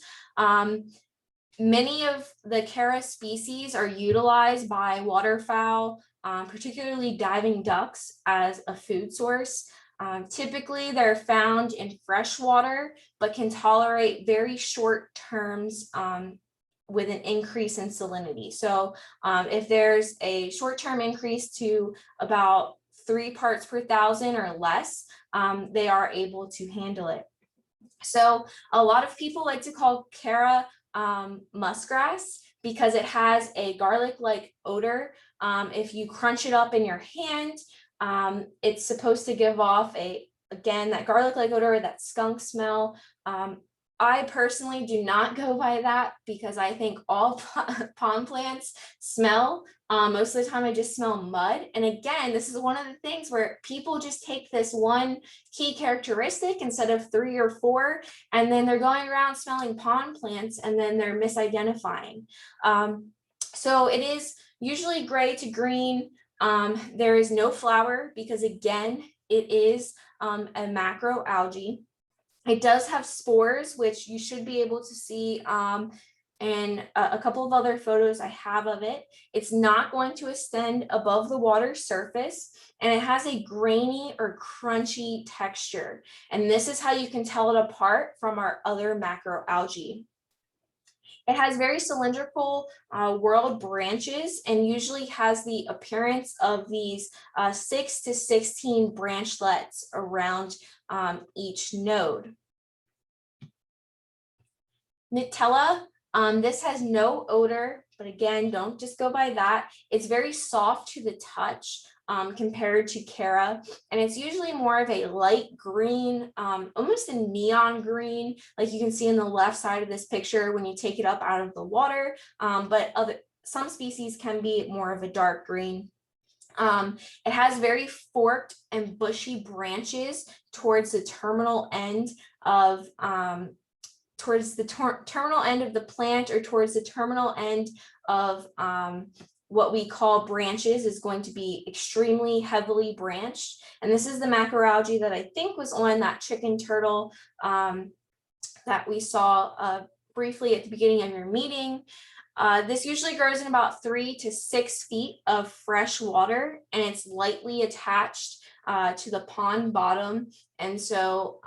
Speaker 11: Many of the Kara species are utilized by waterfowl, particularly diving ducks, as a food source. Typically, they're found in fresh water, but can tolerate very short terms with an increase in salinity. So if there's a short-term increase to about 3 parts per thousand or less, they are able to handle it. So a lot of people like to call Cara muskgrass because it has a garlic-like odor. If you crunch it up in your hand, it's supposed to give off again, that garlic-like odor, that skunk smell. I personally do not go by that because I think all pond plants smell. Most of the time I just smell mud. And again, this is one of the things where people just take this one key characteristic instead of 3 or 4, and then they're going around smelling pond plants and then they're misidentifying. So it is usually gray to green. There is no flower because again, it is a macro algae. It does have spores, which you should be able to see and a couple of other photos I have of it. It's not going to extend above the water surface, and it has a grainy or crunchy texture. And this is how you can tell it apart from our other macroalgae. It has very cylindrical whorled branches and usually has the appearance of these 6 to 16 branchlets around each node. Nutella, this has no odor, but again, don't just go by that. It's very soft to the touch compared to Cara, and it's usually more of a light green, almost a neon green, like you can see in the left side of this picture when you take it up out of the water, but some species can be more of a dark green. It has very forked and bushy branches towards the terminal end of terminal end of the plant, or towards the terminal end of what we call branches is going to be extremely heavily branched. And this is the macroalgae that I think was on that chicken turtle that we saw briefly at the beginning of your meeting. This usually grows in about 3 to 6 feet of fresh water, and it's lightly attached to the pond bottom. And so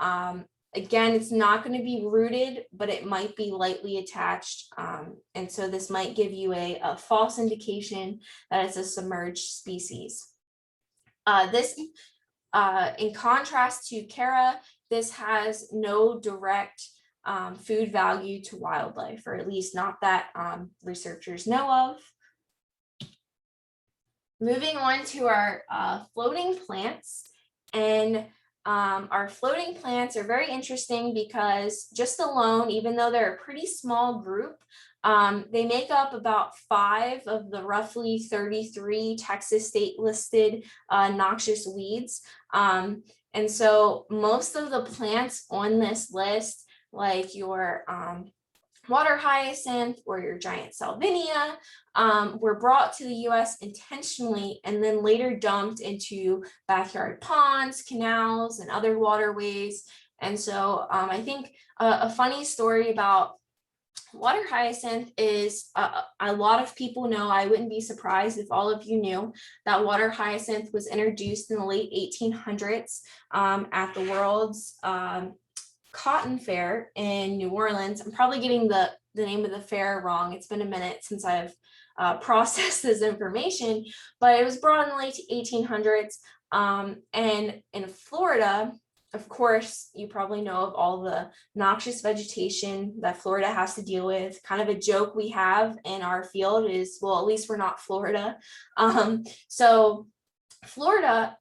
Speaker 11: again, it's not going to be rooted, but it might be lightly attached. And so this might give you a false indication that it's a submerged species. This, in contrast to Cara, this has no direct food value to wildlife, or at least not that researchers know of. Moving on to our floating plants. And our floating plants are very interesting because just alone, even though they're a pretty small group, they make up about 5 of the roughly 33 Texas state listed noxious weeds. And so most of the plants on this list, like your water hyacinth or your giant Salvinia, were brought to the US intentionally and then later dumped into backyard ponds, canals, and other waterways. And so I think a funny story about water hyacinth is a lot of people know, I wouldn't be surprised if all of you knew, that water hyacinth was introduced in the late 1800s at the World's Cotton Fair in New Orleans. I'm probably getting the name of the fair wrong. It's been a minute since I've processed this information, but it was brought in the late 1800s. And in Florida, of course, you probably know of all the noxious vegetation that Florida has to deal with. Kind of a joke we have in our field is, well, at least we're not Florida. So Florida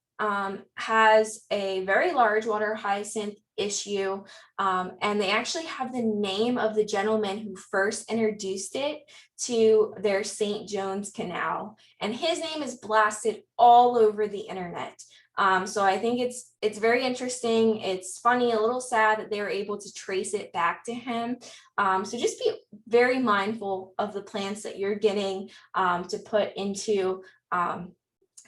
Speaker 11: has a very large water hyacinth issue, and they actually have the name of the gentleman who first introduced it to their St. John's Canal, and his name is blasted all over the internet. So I think it's very interesting. It's funny, a little sad that they were able to trace it back to him. So just be very mindful of the plants that you're getting to put into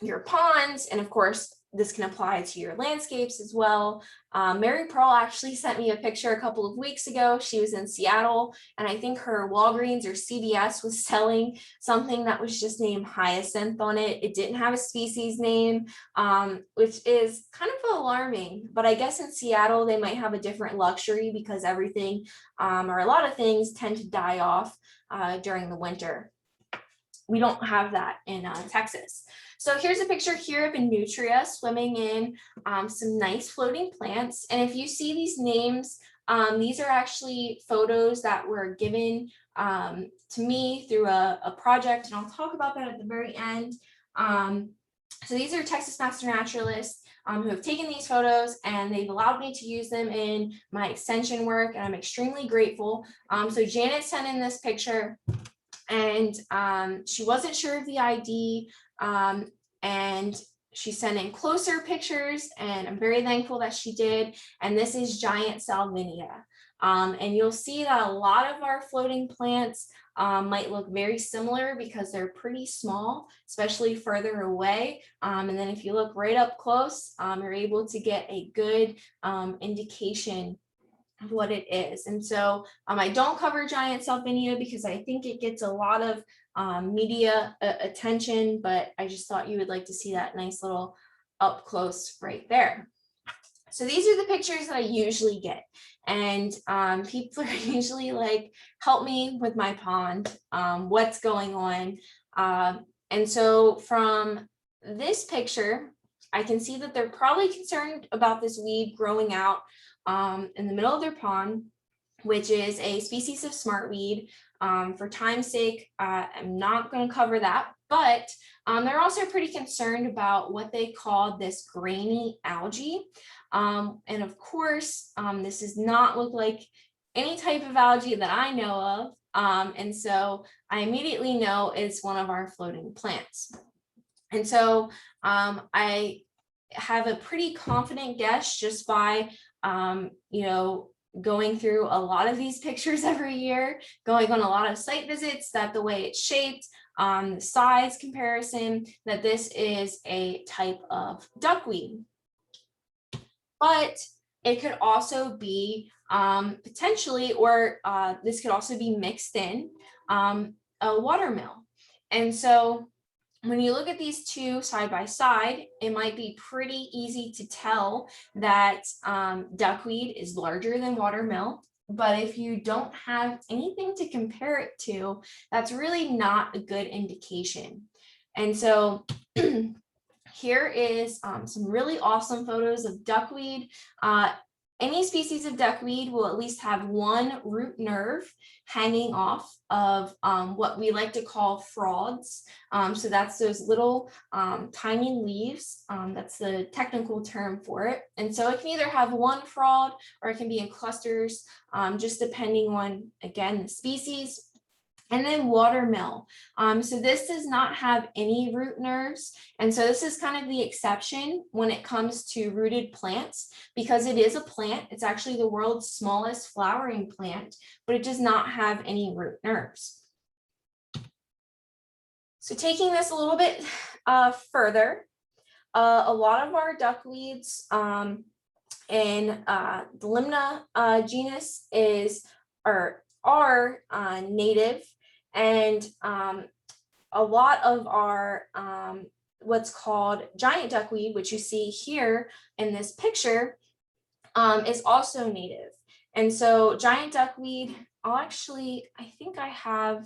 Speaker 11: your ponds, and of course this can apply to your landscapes as well. Mary Pearl actually sent me a picture a couple of weeks ago. She was in Seattle, and I think her Walgreens or CVS was selling something that was just named hyacinth on it. It didn't have a species name, which is kind of alarming, but I guess in Seattle they might have a different luxury because everything or a lot of things tend to die off during the winter. we don't have that in Texas. So here's a picture here of a nutria swimming in some nice floating plants. And if you see these names, these are actually photos that were given to me through a project, and I'll talk about that at the very end. So these are Texas Master Naturalists who have taken these photos, and they've allowed me to use them in my extension work, and I'm extremely grateful. So Janet sent in this picture, and she wasn't sure of the ID, and she sent in closer pictures, and I'm very thankful that she did. And this is giant Salvinia. And you'll see that a lot of our floating plants might look very similar because they're pretty small, especially further away. And then if you look right up close, you're able to get a good indication of what it is. And so I don't cover giant Salvinia because I think it gets a lot of media attention, but I just thought you would like to see that nice little up close right there. So these are the pictures that I usually get. And people are usually like, help me with my pond, what's going on? And so from this picture, I can see that they're probably concerned about this weed growing out in the middle of their pond, which is a species of smartweed. For time's sake, I'm not going to cover that, but they're also pretty concerned about what they call this grainy algae. And of course, this does not look like any type of algae that I know of. And so I immediately know it's one of our floating plants. And so I have a pretty confident guess just by, going through a lot of these pictures every year, going on a lot of site visits, that the way it's shaped, the size comparison, that this is a type of duckweed. But it could also be potentially, or this could also be mixed in a watermill. And so when you look at these two side by side, it might be pretty easy to tell that duckweed is larger than watermill. But if you don't have anything to compare it to, that's really not a good indication. And so here is some really awesome photos of duckweed. Any species of duckweed will at least have one root nerve hanging off of what we like to call frauds. So that's those little tiny leaves. That's the technical term for it. And so it can either have one fraud or it can be in clusters, just depending on, again, the species. And then watermill. So this does not have any root nerves. And so this is kind of the exception when it comes to rooted plants, because it is a plant. It's actually the world's smallest flowering plant, but it does not have any root nerves. So taking this a little bit further, a lot of our duckweeds in the Limna genus are native. And a lot of our what's called giant duckweed, which you see here in this picture, is also native. And so giant duckweed, I think I have,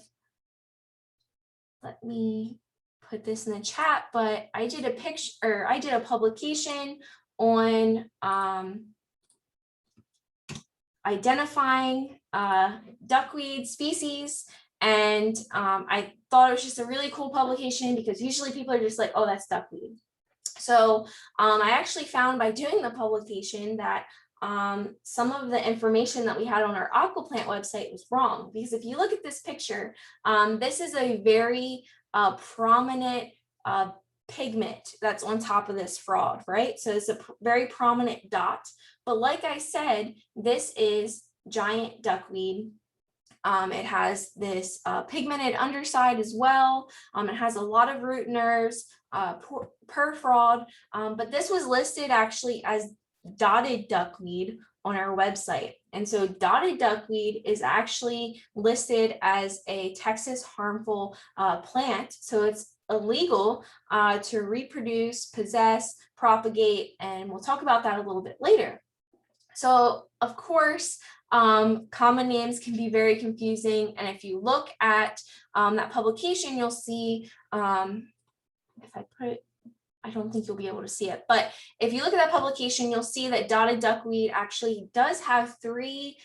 Speaker 11: let me put this in the chat, but I did a publication on identifying duckweed species. And I thought it was just a really cool publication because usually people are just like, oh, that's duckweed. So I actually found by doing the publication that some of the information that we had on our Aquaplant website was wrong. Because if you look at this picture, this is a very prominent pigment that's on top of this fraud, right? So it's a very prominent dot. But like I said, this is giant duckweed. It has this pigmented underside as well. It has a lot of root nerves per fraud, but this was listed actually as dotted duckweed on our website. And so dotted duckweed is actually listed as a Texas harmful plant. So it's illegal to reproduce, possess, propagate, and we'll talk about that a little bit later. So of course, Common names can be very confusing. And if you look at that publication, you'll see, if I put it, I don't think you'll be able to see it, but if you look at that publication, you'll see that dotted duckweed actually does have 3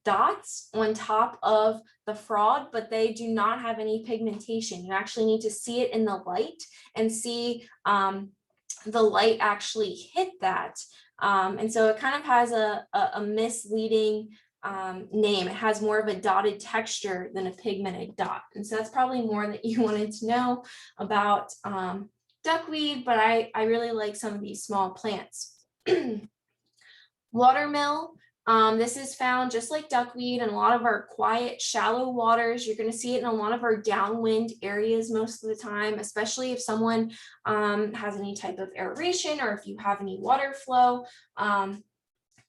Speaker 11: dots on top of the frond, but they do not have any pigmentation. You actually need to see it in the light and see the light actually hit that. And so it kind of has a misleading name. It has more of a dotted texture than a pigmented dot. And so that's probably more that you wanted to know about duckweed, but I really like some of these small plants. Watermill, this is found just like duckweed in a lot of our quiet, shallow waters. You're going to see it in a lot of our downwind areas most of the time, especially if someone has any type of aeration or if you have any water flow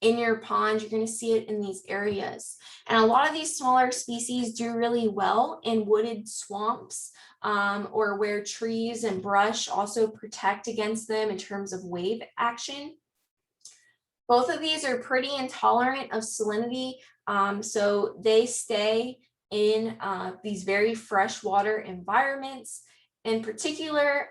Speaker 11: in your pond, you're going to see it in these areas. And a lot of these smaller species do really well in wooded swamps or where trees and brush also protect against them in terms of wave action. Both of these are pretty intolerant of salinity, so they stay in these very freshwater environments. In particular,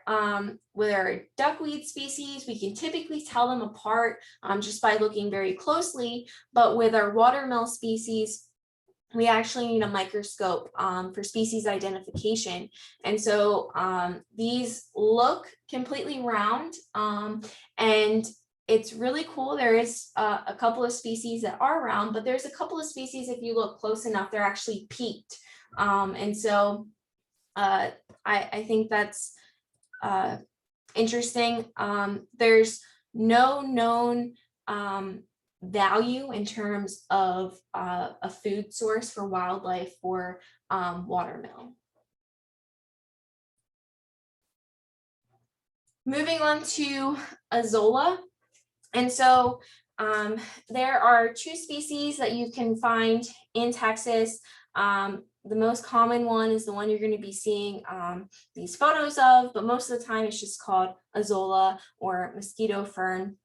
Speaker 11: with our duckweed species, we can typically tell them apart just by looking very closely, but with our watermill species, we actually need a microscope for species identification. And so these look completely round, and it's really cool. There is a couple of species that are round, but there's a couple of species, if you look close enough, they're actually peaked. And so I think that's interesting. There's no known value in terms of a food source for wildlife for watermill. Moving on to Azola. And so there are 2 species that you can find in Texas. The most common one is the one you're going to be seeing these photos of, but most of the time it's just called Azola or mosquito fern.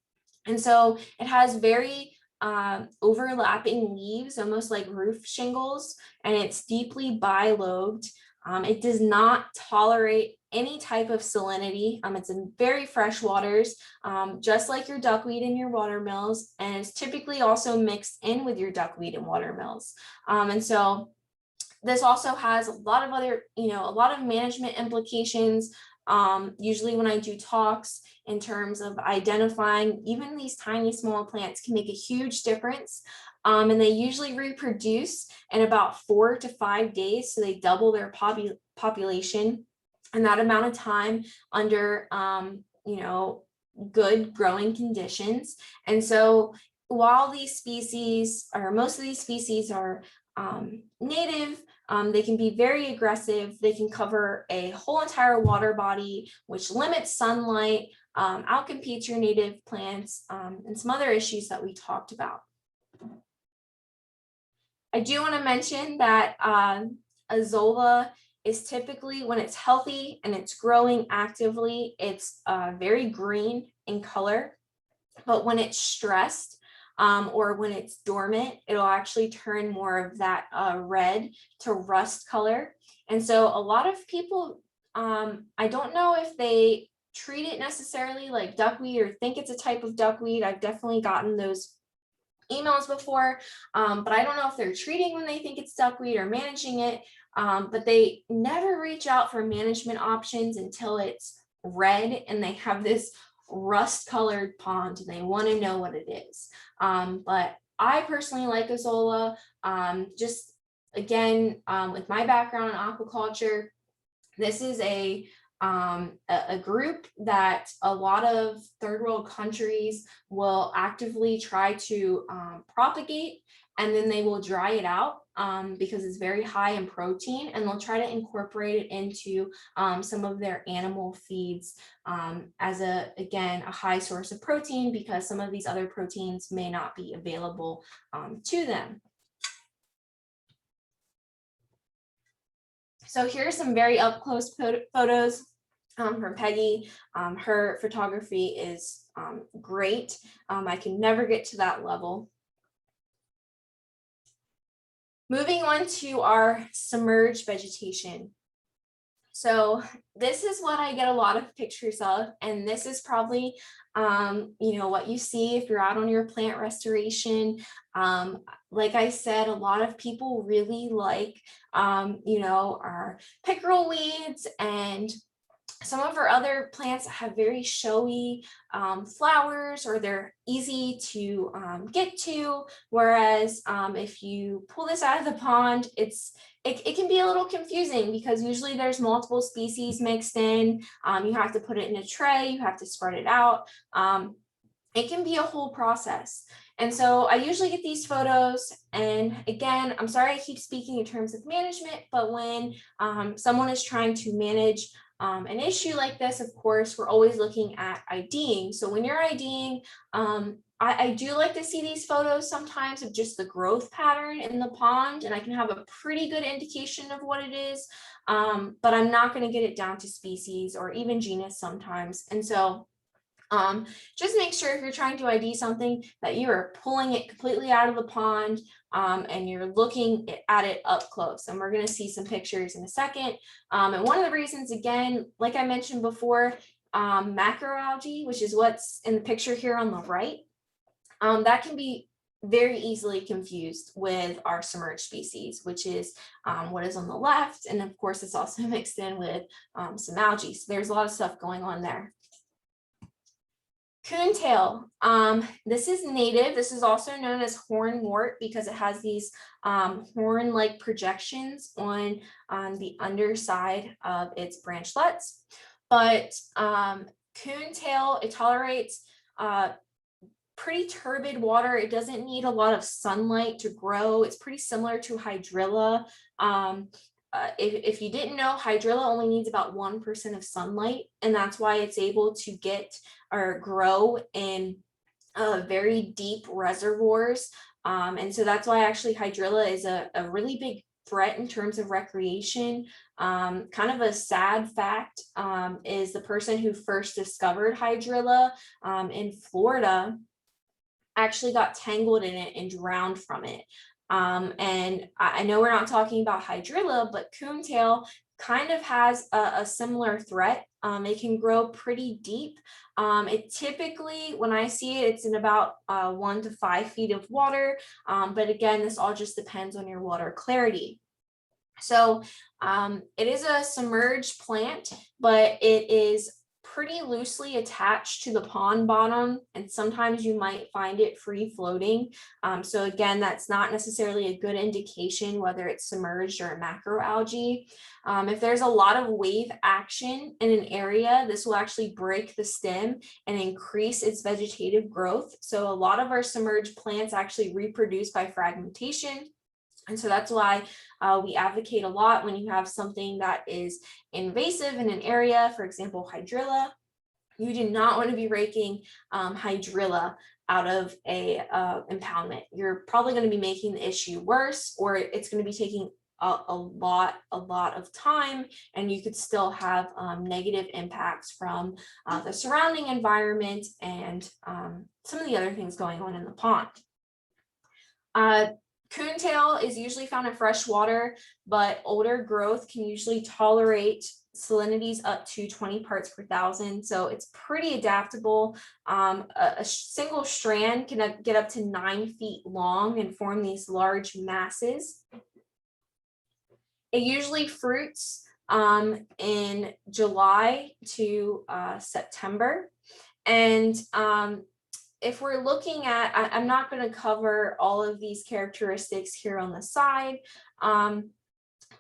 Speaker 11: And so it has very overlapping leaves, almost like roof shingles, and it's deeply bilobed. It does not tolerate any type of salinity. It's in very fresh waters, just like your duckweed and your watermills, and it's typically also mixed in with your duckweed and watermills. And so this also has a lot of other, a lot of management implications. Usually when I do talks in terms of identifying even these tiny small plants can make a huge difference. And they usually reproduce in about 4 to 5 days. So they double their population in that amount of time under, good growing conditions. And so while these species, or most of these species are native, they can be very aggressive. They can cover a whole entire water body, which limits sunlight, outcompetes your native plants, and some other issues that we talked about. I do want to mention that Azola is typically, when it's healthy and it's growing actively, it's very green in color. But when it's stressed, or when it's dormant, it'll actually turn more of that red to rust color. And so a lot of people, I don't know if they treat it necessarily like duckweed or think it's a type of duckweed. I've definitely gotten those emails before, but I don't know if they're treating when they think it's duckweed or managing it, but they never reach out for management options until it's red and they have this rust colored pond and they want to know what it is. But I personally like Azola. Just again, with my background in aquaculture, this is a group that a lot of third world countries will actively try to propagate, and then they will dry it out because it's very high in protein, and they'll try to incorporate it into some of their animal feeds as a high source of protein, because some of these other proteins may not be available to them. So here's some very up close photos from Peggy. Her photography is great. I can never get to that level. Moving on to our submerged vegetation. So this is what I get a lot of pictures of, and this is probably, what you see if you're out on your plant restoration. Like I said, a lot of people really like, our pickerel weeds and some of our other plants have very showy flowers, or they're easy to get to. Whereas if you pull this out of the pond, it can be a little confusing because usually there's multiple species mixed in. You have to put it in a tray, you have to spread it out. It can be a whole process. And so I usually get these photos, and again, I'm sorry I keep speaking in terms of management, but when someone is trying to manage an issue like this, of course, we're always looking at IDing. So when you're IDing, I do like to see these photos sometimes of just the growth pattern in the pond, and I can have a pretty good indication of what it is, but I'm not going to get it down to species or even genus sometimes. And so just make sure if you're trying to ID something that you are pulling it completely out of the pond and you're looking at it up close. And we're going to see some pictures in a second. And one of the reasons, again, like I mentioned before, macroalgae, which is what's in the picture here on the right, that can be very easily confused with our submerged species, which is what is on the left. And of course, it's also mixed in with some algae. So there's a lot of stuff going on there. Coontail, this is native. This is also known as hornwort because it has these horn-like projections on the underside of its branchlets. But coontail, it tolerates pretty turbid water. It doesn't need a lot of sunlight to grow. It's pretty similar to hydrilla. If you didn't know, hydrilla only needs about 1% of sunlight, and that's why it's able to get or grow in very deep reservoirs. And so that's why actually hydrilla is a really big threat in terms of recreation. Kind of a sad fact is the person who first discovered hydrilla in Florida actually got tangled in it and drowned from it. And I know we're not talking about hydrilla, but coontail kind of has a similar threat. It can grow pretty deep. It typically, when I see it, it's in about 1 to 5 feet of water. But again, this all just depends on your water clarity. So it is a submerged plant, but it is pretty loosely attached to the pond bottom, and sometimes you might find it free floating. So again, that's not necessarily a good indication whether it's submerged or a macroalgae. If there's a lot of wave action in an area, this will actually break the stem and increase its vegetative growth. So a lot of our submerged plants actually reproduce by fragmentation. And so that's why we advocate a lot when you have something that is invasive in an area, for example, hydrilla. You do not want to be raking hydrilla out of a impoundment. You're probably going to be making the issue worse, or it's going to be taking a lot of time, and you could still have negative impacts from the surrounding environment and some of the other things going on in the pond. Coontail is usually found in fresh water, but older growth can usually tolerate salinities up to 20 parts per thousand. So it's pretty adaptable. A single strand can get up to 9 feet long and form these large masses. It usually fruits in July to September. And if we're looking at, I'm not going to cover all of these characteristics here on the side,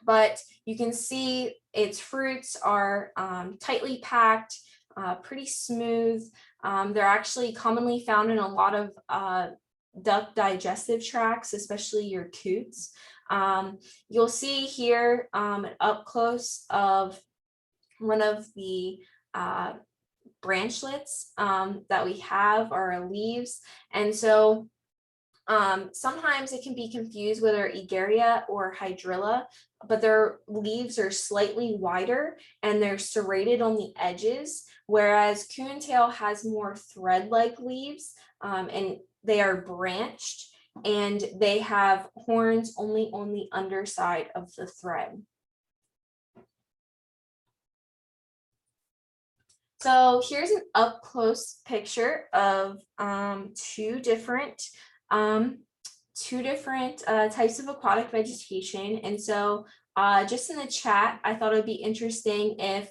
Speaker 11: but you can see its fruits are tightly packed, pretty smooth. They're actually commonly found in a lot of duck digestive tracts, especially your coots. You'll see here an up close of one of the branchlets that we have are our leaves. And so sometimes it can be confused whether Egeria or hydrilla, but their leaves are slightly wider and they're serrated on the edges, whereas coontail has more thread-like leaves and they are branched. and they have horns only on the underside of the thread. So here's an up close picture of two different types of aquatic vegetation. And so just in the chat, I thought it would be interesting if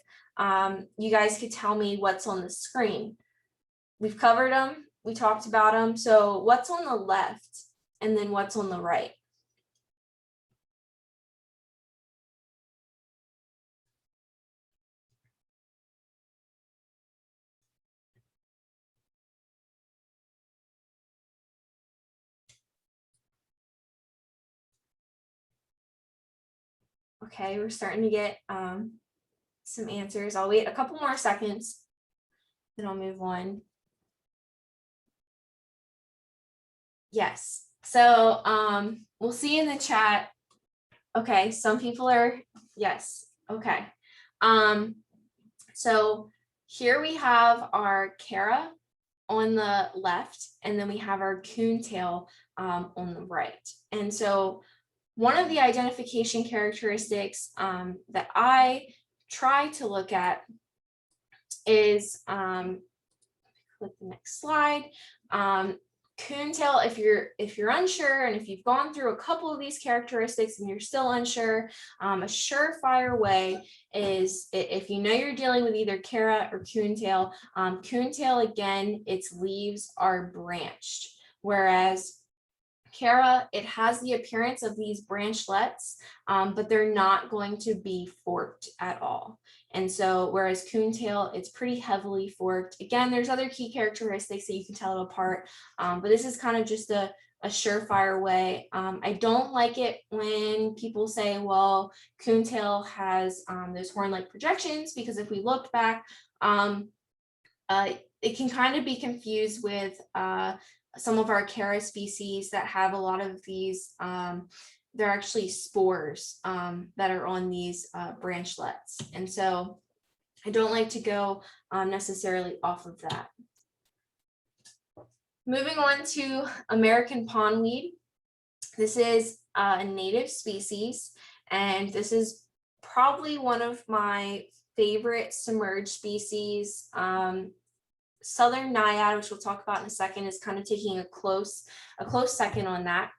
Speaker 11: you guys could tell me what's on the screen. We've covered them, we talked about them. So what's on the left and then what's on the right? Okay, we're starting to get some answers. I'll wait a couple more seconds, then I'll move on. Yes, so we'll see in the chat. Okay, some people are, yes, okay. So here we have our Cara on the left, and then we have our Coontail on the right. And so one of the identification characteristics that I try to look at is, click the next slide. Coontail, if you're unsure, and if you've gone through a couple of these characteristics and you're still unsure, a surefire way is if you know you're dealing with either Cara or Coontail. Coontail, again, its leaves are branched, whereas Cara, it has the appearance of these branchlets, but they're not going to be forked at all. And so whereas Coontail, it's pretty heavily forked. Again, there's other key characteristics that you can tell it apart, but this is kind of just a surefire way. I don't like it when people say, well, Coontail has those horn-like projections, because if we look back, it can kind of be confused with some of our Cara species that have a lot of these, they're actually spores that are on these branchlets. And so I don't like to go necessarily off of that. Moving on to American pondweed. This is a native species, and this is probably one of my favorite submerged species. Southern Naiad, which we'll talk about in a second, is kind of taking a close second on that.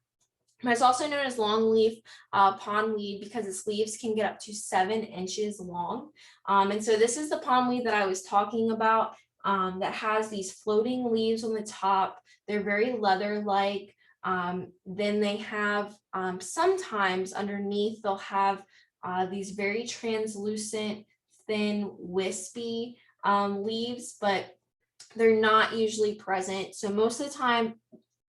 Speaker 11: But it's also known as longleaf pondweed because its leaves can get up to 7 inches long. And so this is the pondweed that I was talking about, that has these floating leaves on the top. They're very leather-like. Then they have, sometimes underneath, they'll have these very translucent, thin, wispy leaves, but they're not usually present. So most of the time,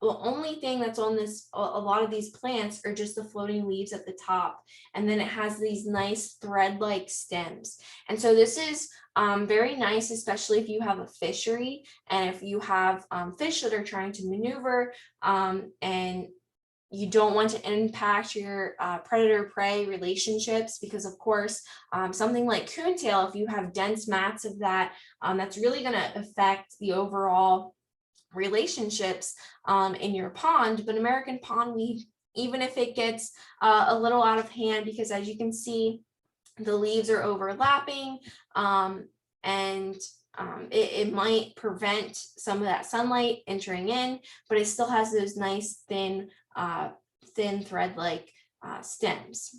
Speaker 11: the only thing that's on this, a lot of these plants are just the floating leaves at the top. And then it has these nice thread-like stems. And so this is very nice, especially if you have a fishery and if you have fish that are trying to maneuver and you don't want to impact your predator-prey relationships, because of course, something like Coontail, if you have dense mats of that, that's really going to affect the overall relationships in your pond. But American pondweed, even if it gets a little out of hand, because as you can see, the leaves are overlapping, and it might prevent some of that sunlight entering in, but it still has those nice thin thread-like stems.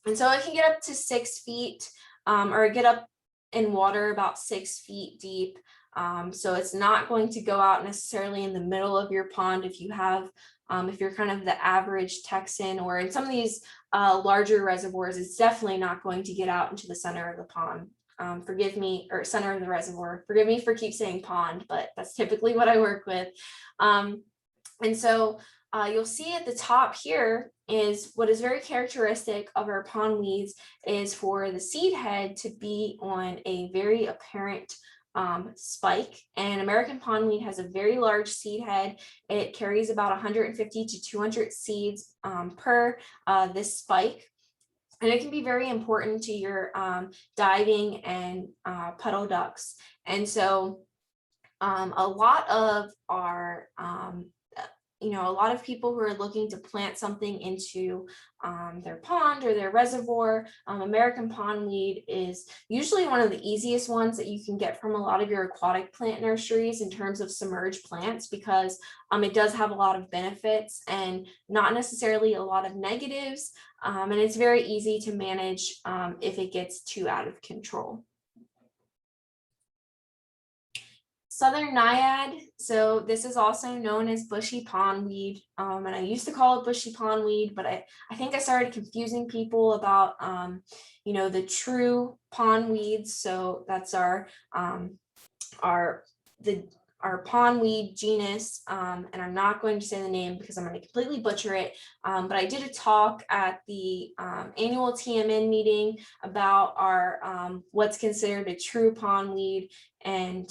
Speaker 11: And so it can get up to 6 feet, or get up in water about 6 feet deep. So it's not going to go out necessarily in the middle of your pond if you have, if you're kind of the average Texan, or in some of these larger reservoirs, it's definitely not going to get out into the center of the pond. Forgive me, or center of the reservoir. Forgive me for keep saying pond, but that's typically what I work with. And so you'll see at the top here is what is very characteristic of our pondweeds is for the seed head to be on a very apparent spike. And American pondweed has a very large seed head. It carries about 150 to 200 seeds per this spike. And it can be very important to your diving and puddle ducks. And so a lot of our you know, a lot of people who are looking to plant something into their pond or their reservoir, American pondweed is usually one of the easiest ones that you can get from a lot of your aquatic plant nurseries in terms of submerged plants, because it does have a lot of benefits and not necessarily a lot of negatives. And it's very easy to manage if it gets too out of control. Southern Naiad, so this is also known as bushy pondweed, and I used to call it bushy pondweed, but I think I started confusing people about, you know, the true pondweeds. So that's our pondweed genus, and I'm not going to say the name because I'm going to completely butcher it, but I did a talk at the annual TMN meeting about our what's considered a true pondweed, and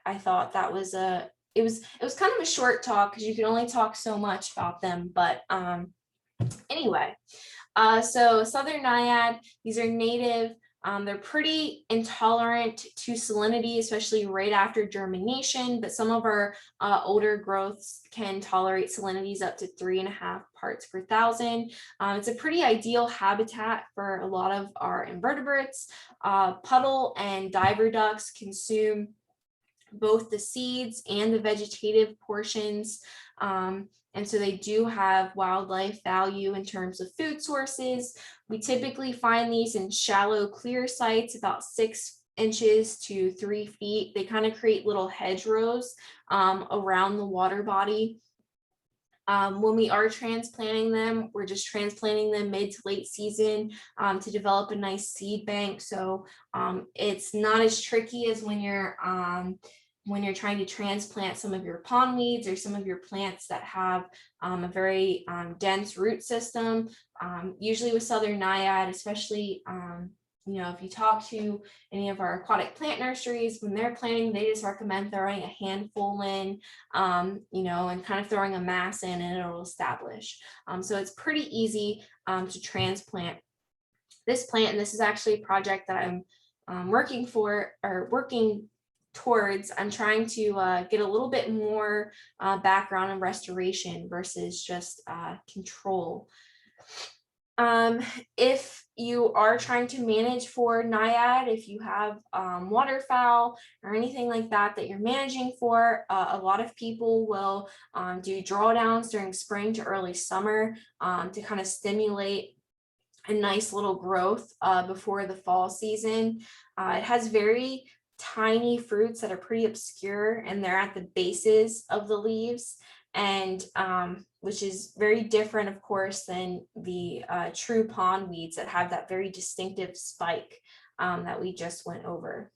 Speaker 11: I thought that was it was kind of a short talk because you can only talk so much about them, but anyway, so Southern Naiad, these are native. They're pretty intolerant to salinity, especially right after germination, but some of our older growths can tolerate salinities up to 3.5 parts per thousand. It's a pretty ideal habitat for a lot of our invertebrates. Puddle and diver ducks consume both the seeds and the vegetative portions. And so they do have wildlife value in terms of food sources. We typically find these in shallow clear sites, about 6 inches to 3 feet. They kind of create little hedgerows around the water body. When we are transplanting them, we're just transplanting them mid to late season to develop a nice seed bank. So it's not as tricky as when you're trying to transplant some of your pondweeds or some of your plants that have a very dense root system. Usually with Southern Naiad, especially, you know, if you talk to any of our aquatic plant nurseries, when they're planting, they just recommend throwing a handful in, you know, and kind of throwing a mass in, and it'll establish. So it's pretty easy to transplant this plant. And this is actually a project that I'm working towards. I'm trying to get a little bit more background in restoration versus just control. If you are trying to manage for naiad, if you have waterfowl or anything like that that you're managing for, a lot of people will do drawdowns during spring to early summer to kind of stimulate a nice little growth before the fall season. It has very tiny fruits that are pretty obscure, and they're at the bases of the leaves, and which is very different, of course, than the true pondweeds that have that very distinctive spike that we just went over.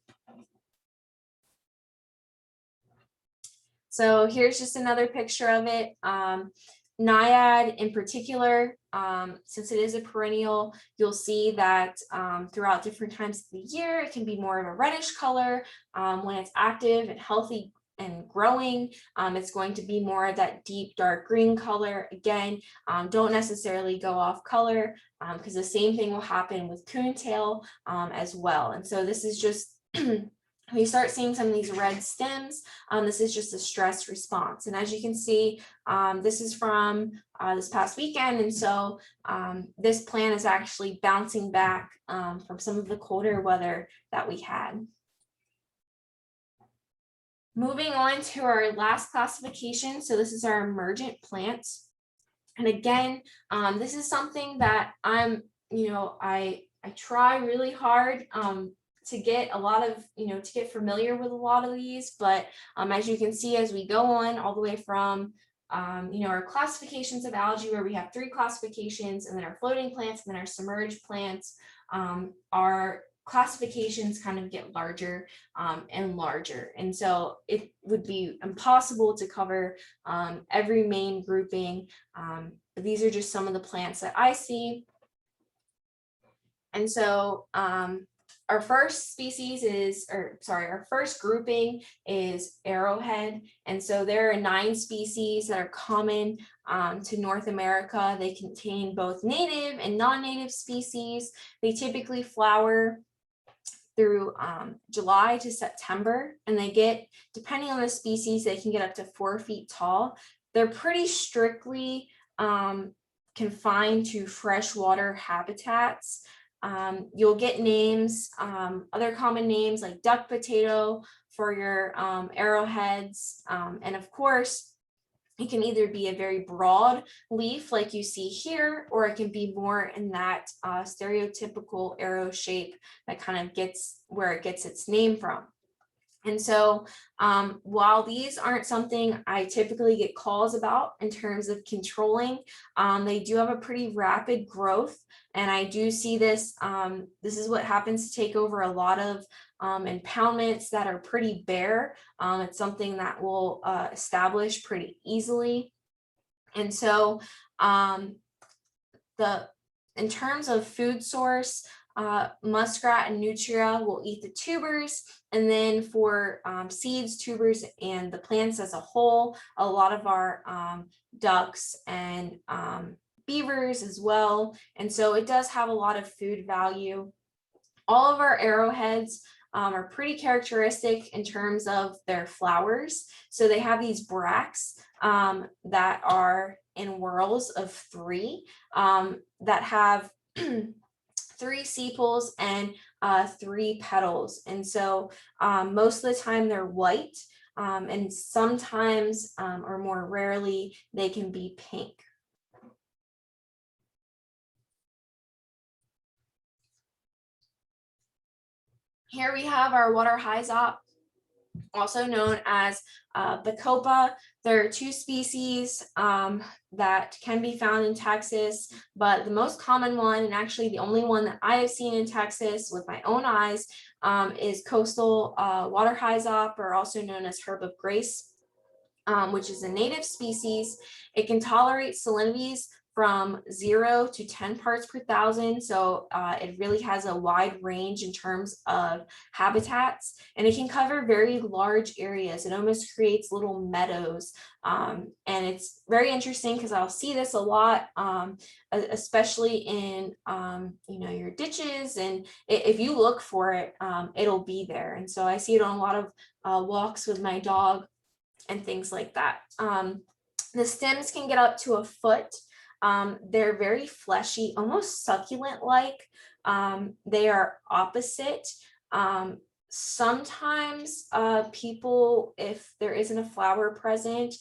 Speaker 11: So here's just another picture of it. Naiad in particular, since it is a perennial, you'll see that throughout different times of the year, it can be more of a reddish color. When it's active and healthy and growing, it's going to be more of that deep dark green color. Again, don't necessarily go off color because the same thing will happen with Coontail as well. And so this is just when you start seeing some of these red stems, this is just a stress response. And as you can see, this is from this past weekend. And so this plant is actually bouncing back from some of the colder weather that we had. Moving on to our last classification. So this is our emergent plants. And again, this is something that I try really hard to get a lot of, to get familiar with a lot of these, but as you can see, as we go on all the way from, our classifications of algae, where we have 3 classifications, and then our floating plants, and then our submerged plants, our classifications kind of get larger and larger. And so it would be impossible to cover every main grouping. But these are just some of the plants that I see. And so, our first grouping is Arrowhead. And so there are 9 species that are common to North America. They contain both native and non-native species. They typically flower through July to September, and they get, depending on the species, they can get up to 4 feet tall. they're pretty strictly confined to freshwater habitats. You'll get names, other common names like duck potato for your arrowheads. And of course, it can either be a very broad leaf like you see here, or it can be more in that stereotypical arrow shape that kind of gets where it gets its name from. And so while these aren't something I typically get calls about in terms of controlling, they do have a pretty rapid growth. And I do see this, this is what happens to take over a lot of impoundments that are pretty bare. It's something that will establish pretty easily. And so in terms of food source, muskrat and nutria will eat the tubers, and then for seeds, tubers, and the plants as a whole, a lot of our ducks and beavers as well. And so it does have a lot of food value. All of our arrowheads are pretty characteristic in terms of their flowers. So they have these bracts that are in whorls of 3 that have 3 sepals and 3 petals. And so most of the time they're white, and sometimes or more rarely they can be pink. Here we have our water hyzop, also known as Bacopa. There are 2 species that can be found in Texas, but the most common one, and actually the only one that I have seen in Texas with my own eyes, is coastal water hyzop, or also known as herb of grace, which is a native species. It can tolerate salinities from 0 to 10 parts per thousand. So it really has a wide range in terms of habitats, and it can cover very large areas. It almost creates little meadows. And it's very interesting because I'll see this a lot, especially in your ditches. And if you look for it, it'll be there. And so I see it on a lot of walks with my dog and things like that. The stems can get up to a foot. They're very fleshy, almost succulent-like. They are opposite. Sometimes people, if there isn't a flower present,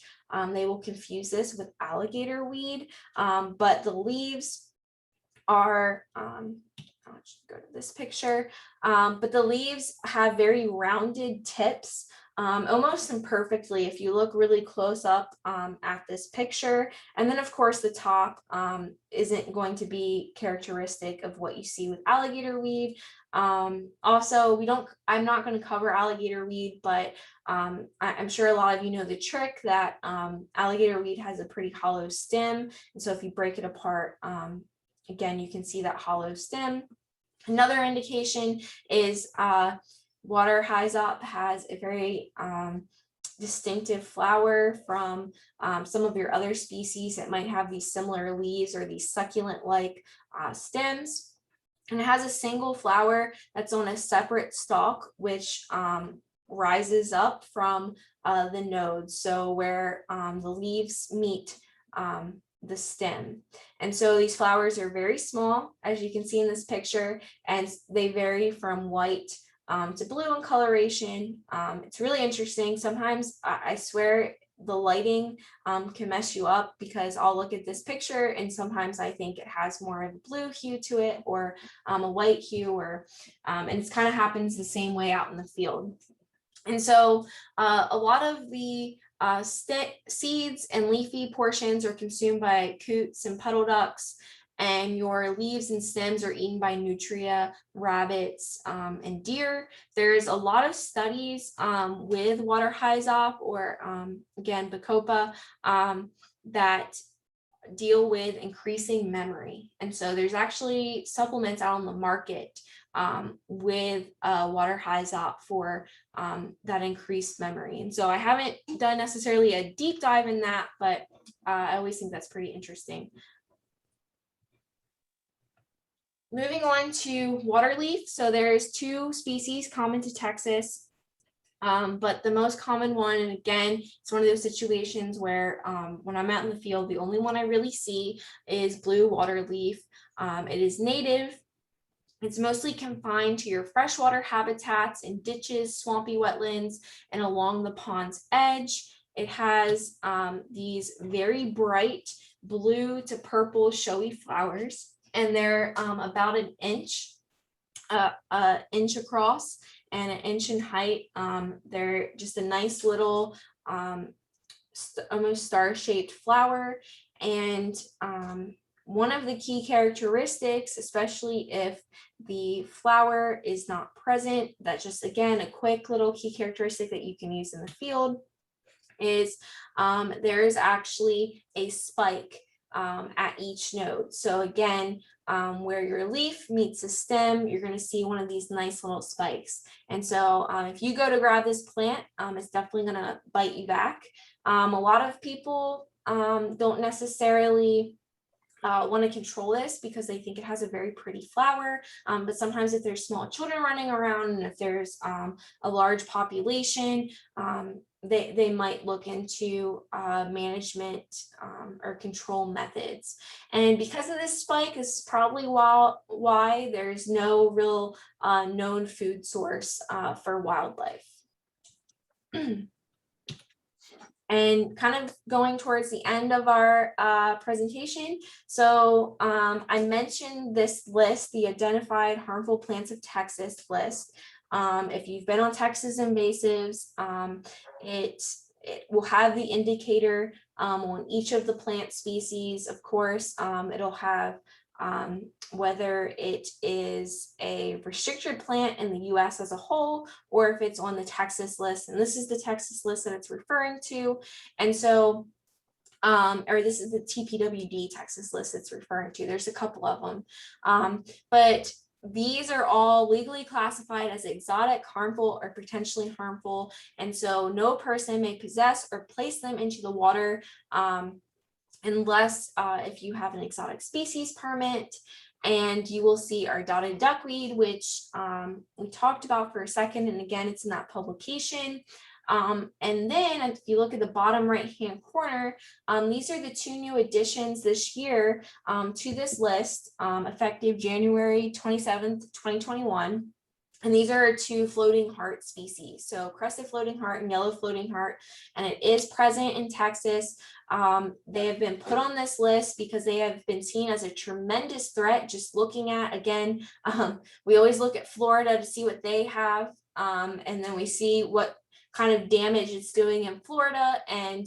Speaker 11: they will confuse this with alligator weed, but the leaves are, I'll just go to this picture, but the leaves have very rounded tips, almost imperfectly if you look really close up at this picture. And then of course the top isn't going to be characteristic of what you see with alligator weed. Also, I'm not going to cover alligator weed, but I'm sure a lot of you know the trick that alligator weed has a pretty hollow stem. And so if you break it apart, again, you can see that hollow stem. Another indication is water hyzop has a very distinctive flower from some of your other species that might have these similar leaves or these succulent-like stems. And it has a single flower that's on a separate stalk, which rises up from the nodes. So where the leaves meet the stem. And so these flowers are very small, as you can see in this picture, and they vary from white to blue in coloration. It's really interesting. Sometimes I swear the lighting can mess you up, because I'll look at this picture and sometimes I think it has more of a blue hue to it, or a white hue, or and it kind of happens the same way out in the field. And so a lot of the seeds and leafy portions are consumed by coots and puddle ducks, and your leaves and stems are eaten by nutria, rabbits, and deer. There's a lot of studies with water hyzop, or again, Bacopa, that deal with increasing memory. And so there's actually supplements out on the market with water hyzop for that increased memory. And so I haven't done necessarily a deep dive in that, but I always think that's pretty interesting. Moving on to water leaf. So there's 2 species common to Texas. But the most common one, and again, it's one of those situations where when I'm out in the field, the only one I really see is blue water leaf. It is native. It's mostly confined to your freshwater habitats in ditches, swampy wetlands, and along the pond's edge. It has these very bright blue to purple showy flowers, and they're about an inch across and an inch in height. They're just a nice little almost star-shaped flower. And one of the key characteristics, especially if the flower is not present, that's just, again, a quick little key characteristic that you can use in the field, is there is actually a spike at each node. So again, where your leaf meets the stem, you're going to see one of these nice little spikes. And so if you go to grab this plant, it's definitely going to bite you back. A lot of people don't necessarily want to control this because they think it has a very pretty flower, but sometimes if there's small children running around and if there's a large population, they might look into management or control methods. And because of this spike is probably why there's no real known food source for wildlife. And kind of going towards the end of our presentation. So I mentioned this list, the Identified Harmful Plants of Texas list. If you've been on Texas invasives, it will have the indicator on each of the plant species. Of course, it'll have whether it is a restricted plant in the US as a whole, or if it's on the Texas list. And this is the Texas list that it's referring to. And so, or this is the TPWD Texas list it's referring to. There's a couple of them. But these are all legally classified as exotic, harmful, or potentially harmful. And so no person may possess or place them into the water unless if you have an exotic species permit. And you will see our dotted duckweed, which we talked about for a second. And again, it's in that publication. And then if you look at the bottom right-hand corner, these are the 2 new additions this year to this list, effective January 27th, 2021. And these are 2 floating heart species. So crested floating heart and yellow floating heart, and it is present in Texas. They have been put on this list because they have been seen as a tremendous threat. Just looking at, again, we always look at Florida to see what they have, and then we see what kind of damage it's doing in Florida. And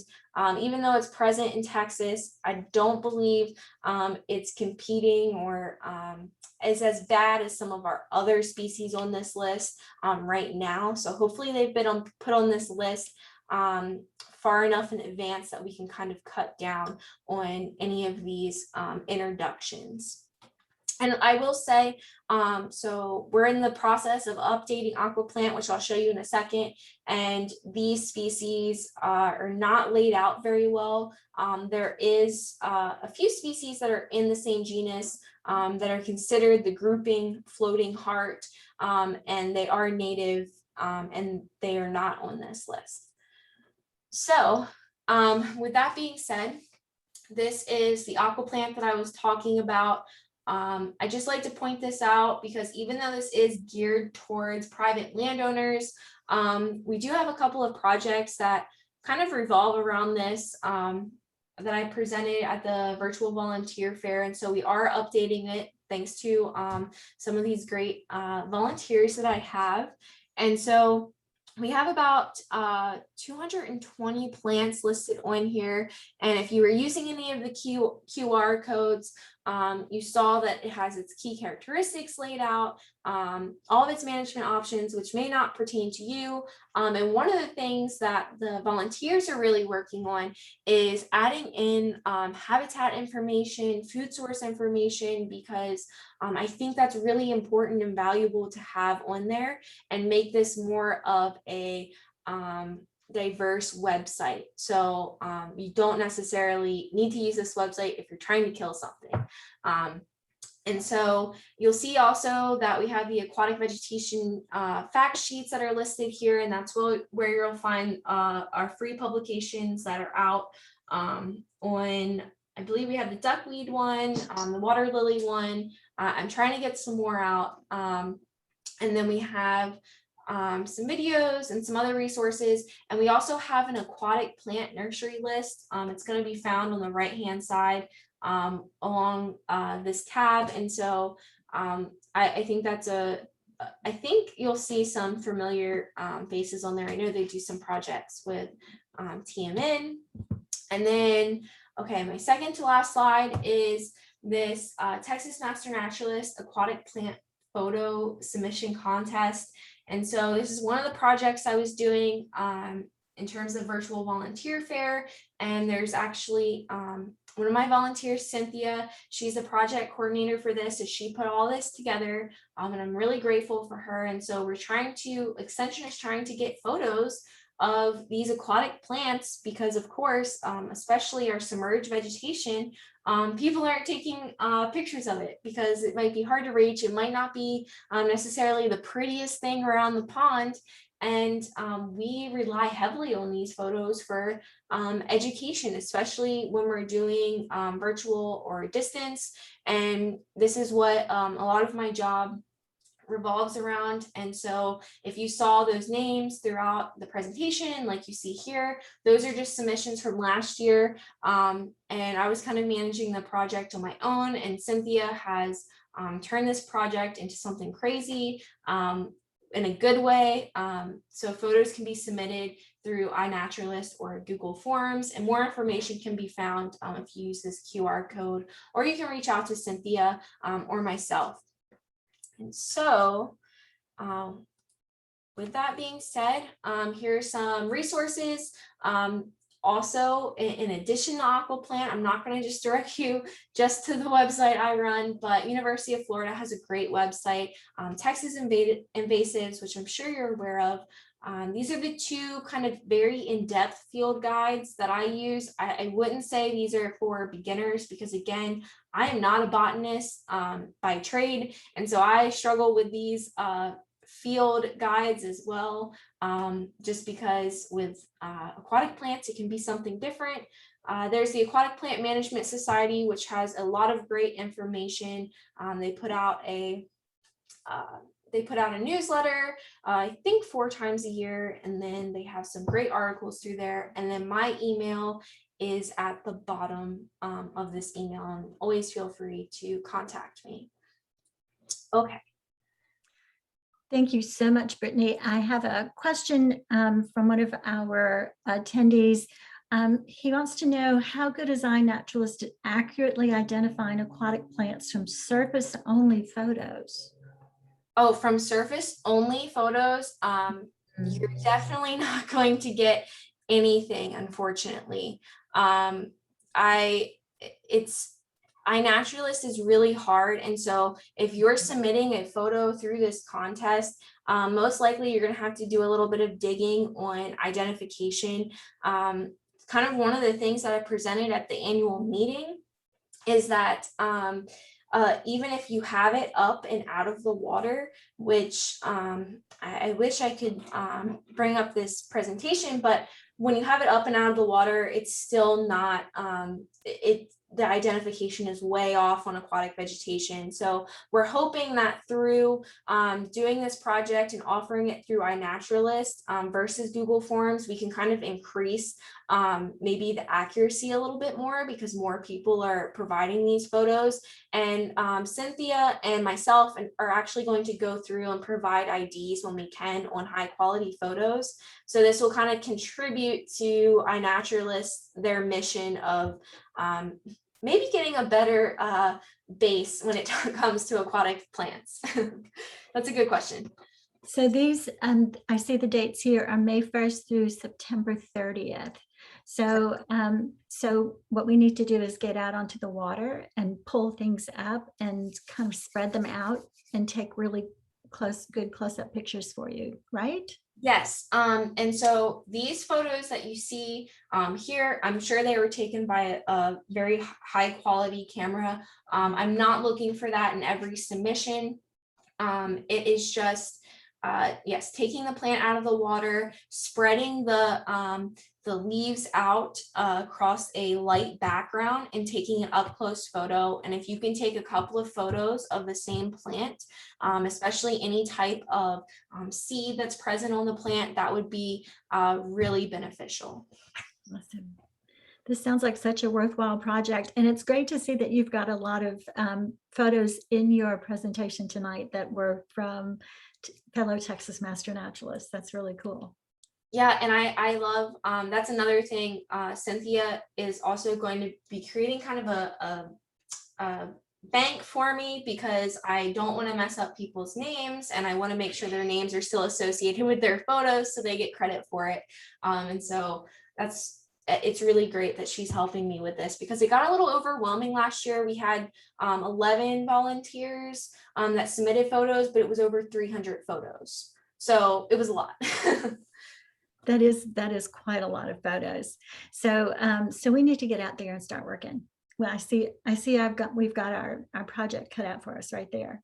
Speaker 11: even though it's present in Texas, I don't believe it's competing or is as bad as some of our other species on this list right now. So hopefully they've been put on this list far enough in advance that we can kind of cut down on any of these introductions. And I will say, so we're in the process of updating Aquaplant, which I'll show you in a second. And these species are not laid out very well. There is a few species that are in the same genus that are considered the grouping floating heart, and they are native and they are not on this list. So with that being said, this is the Aquaplant that I was talking about. I just like to point this out because even though this is geared towards private landowners, we do have a couple of projects that kind of revolve around this that I presented at the virtual volunteer fair. And so we are updating it thanks to some of these great volunteers that I have. And so we have about 220 plants listed on here. And if you were using any of the QR codes, you saw that it has its key characteristics laid out, all of its management options, which may not pertain to you. And one of the things that the volunteers are really working on is adding in habitat information, food source information, because I think that's really important and valuable to have on there and make this more of a diverse website. So you don't necessarily need to use this website if you're trying to kill something. And so you'll see also that we have the aquatic vegetation fact sheets that are listed here, and that's where you'll find our free publications that are out on, I believe we have the duckweed one, the water lily one. I'm trying to get some more out. And then we have some videos and some other resources. And we also have an aquatic plant nursery list. It's going to be found on the right-hand side along this tab. And so I think I think you'll see some familiar faces on there. I know they do some projects with TMN. And then, okay, my second to last slide is this Texas Master Naturalist Aquatic Plant Photo Submission Contest. And so this is one of the projects I was doing in terms of virtual volunteer fair. And there's actually one of my volunteers, Cynthia, she's a project coordinator for this. So she put all this together and I'm really grateful for her. And so Extension is trying to get photos of these aquatic plants because of course, especially our submerged vegetation, people aren't taking pictures of it because it might be hard to reach. It might not be necessarily the prettiest thing around the pond. And we rely heavily on these photos for education, especially when we're doing virtual or distance. And this is what a lot of my job revolves around. And so if you saw those names throughout the presentation, like you see here, those are just submissions from last year. And I was kind of managing the project on my own, and Cynthia has turned this project into something crazy in a good way. So photos can be submitted through iNaturalist or Google Forms, and more information can be found if you use this QR code, or you can reach out to Cynthia or myself. And so with that being said, here's some resources. Also, in addition to Aquaplant, I'm not going to just direct you just to the website I run, but University of Florida has a great website, Texas Invasives, which I'm sure you're aware of. These are the two kind of very in-depth field guides that I use. I wouldn't say these are for beginners because again, I am not a botanist by trade. And so I struggle with these field guides as well, just because with aquatic plants, it can be something different. There's the Aquatic Plant Management Society, which has a lot of great information. They put out a newsletter, I think 4 times a year, and then they have some great articles through there. And then my email is at the bottom of this email, and always feel free to contact me. Okay.
Speaker 1: Thank you so much, Brittany. I have a question from one of our attendees. He wants to know, how good is iNaturalist at accurately identifying aquatic plants from surface-only photos?
Speaker 11: Oh, from surface-only photos, you're definitely not going to get anything, unfortunately. iNaturalist is really hard. And so if you're submitting a photo through this contest, most likely you're going to have to do a little bit of digging on identification. Kind of one of the things that I presented at the annual meeting is that even if you have it up and out of the water, which I wish I could bring up this presentation, but when you have it up and out of the water, it's still not, the identification is way off on aquatic vegetation. So we're hoping that through doing this project and offering it through iNaturalist versus Google Forms, we can kind of increase maybe the accuracy a little bit more because more people are providing these photos. And Cynthia and myself are actually going to go through and provide IDs when we can on high quality photos. So this will kind of contribute to iNaturalist, their mission of maybe getting a better base when it comes to aquatic plants. That's a good question.
Speaker 1: So these, I see the dates here are May 1st through September 30th. So, so what we need to do is get out onto the water and pull things up and kind of spread them out and take really good close-up pictures for you, right?
Speaker 11: Yes, and so these photos that you see here, I'm sure they were taken by a very high quality camera. I'm not looking for that in every submission. It is just, yes, taking the plant out of the water, spreading the leaves out across a light background and taking an up close photo. And if you can take a couple of photos of the same plant, especially any type of seed that's present on the plant, that would be really beneficial.
Speaker 1: Awesome. This sounds like such a worthwhile project, and it's great to see that you've got a lot of photos in your presentation tonight that were from fellow Texas Master Naturalists. That's really cool.
Speaker 11: Yeah, and I love, that's another thing, Cynthia is also going to be creating kind of a bank for me, because I don't want to mess up people's names, and I want to make sure their names are still associated with their photos so they get credit for it. And so it's really great that she's helping me with this, because it got a little overwhelming last year. We had 11 volunteers that submitted photos, but it was over 300 photos. So it was a lot.
Speaker 1: That is quite a lot of photos. So so we need to get out there and start working. Well, I see we've got our project cut out for us right there.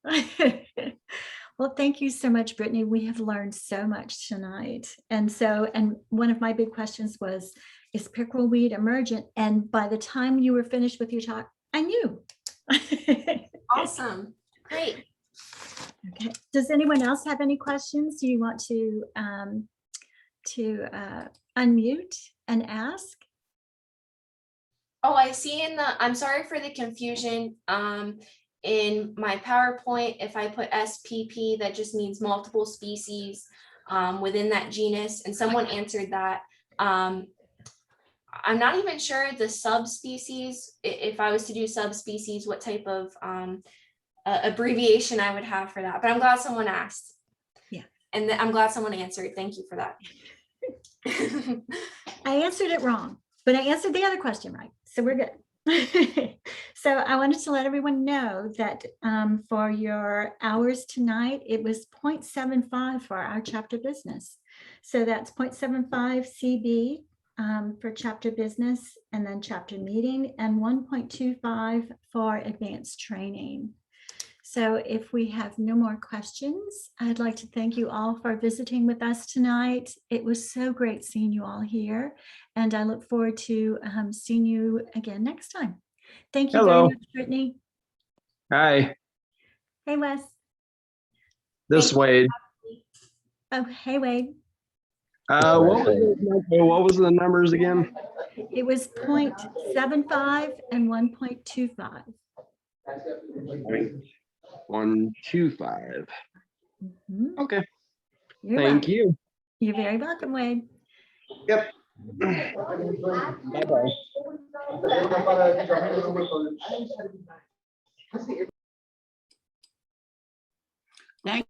Speaker 1: Well, thank you so much, Brittany. We have learned so much tonight. And one of my big questions was, is pickerelweed emergent? And by the time you were finished with your talk, I knew.
Speaker 11: Awesome. Great.
Speaker 1: Okay. Does anyone else have any questions? Do you want to unmute and ask?
Speaker 11: Oh, I see I'm sorry for the confusion. In my PowerPoint, if I put SPP, that just means multiple species within that genus, and someone answered that. I'm not even sure the subspecies, if I was to do subspecies, what type of abbreviation I would have for that, but I'm glad someone asked.
Speaker 1: Yeah.
Speaker 11: And I'm glad someone answered. Thank you for that.
Speaker 1: I answered it wrong, but I answered the other question right. So we're good. So I wanted to let everyone know that for your hours tonight, it was 0.75 for our chapter business. So that's 0.75 CB for chapter business, and then chapter meeting, and 1.25 for advanced training. So if we have no more questions, I'd like to thank you all for visiting with us tonight. It was so great seeing you all here, and I look forward to seeing you again next time. Thank you very much, Brittany.
Speaker 12: Hi,
Speaker 1: Hey, Wes.
Speaker 12: this is Wade.
Speaker 1: Oh, hey, Wade.
Speaker 12: What was the numbers again?
Speaker 1: It was 0.75 and 1.25.
Speaker 12: 125.
Speaker 1: Mhm.
Speaker 12: Okay.
Speaker 1: You're
Speaker 12: Thank
Speaker 1: welcome.
Speaker 12: you.
Speaker 1: You're very welcome, Wade.
Speaker 12: Yep. Bye-bye.
Speaker 3: Thank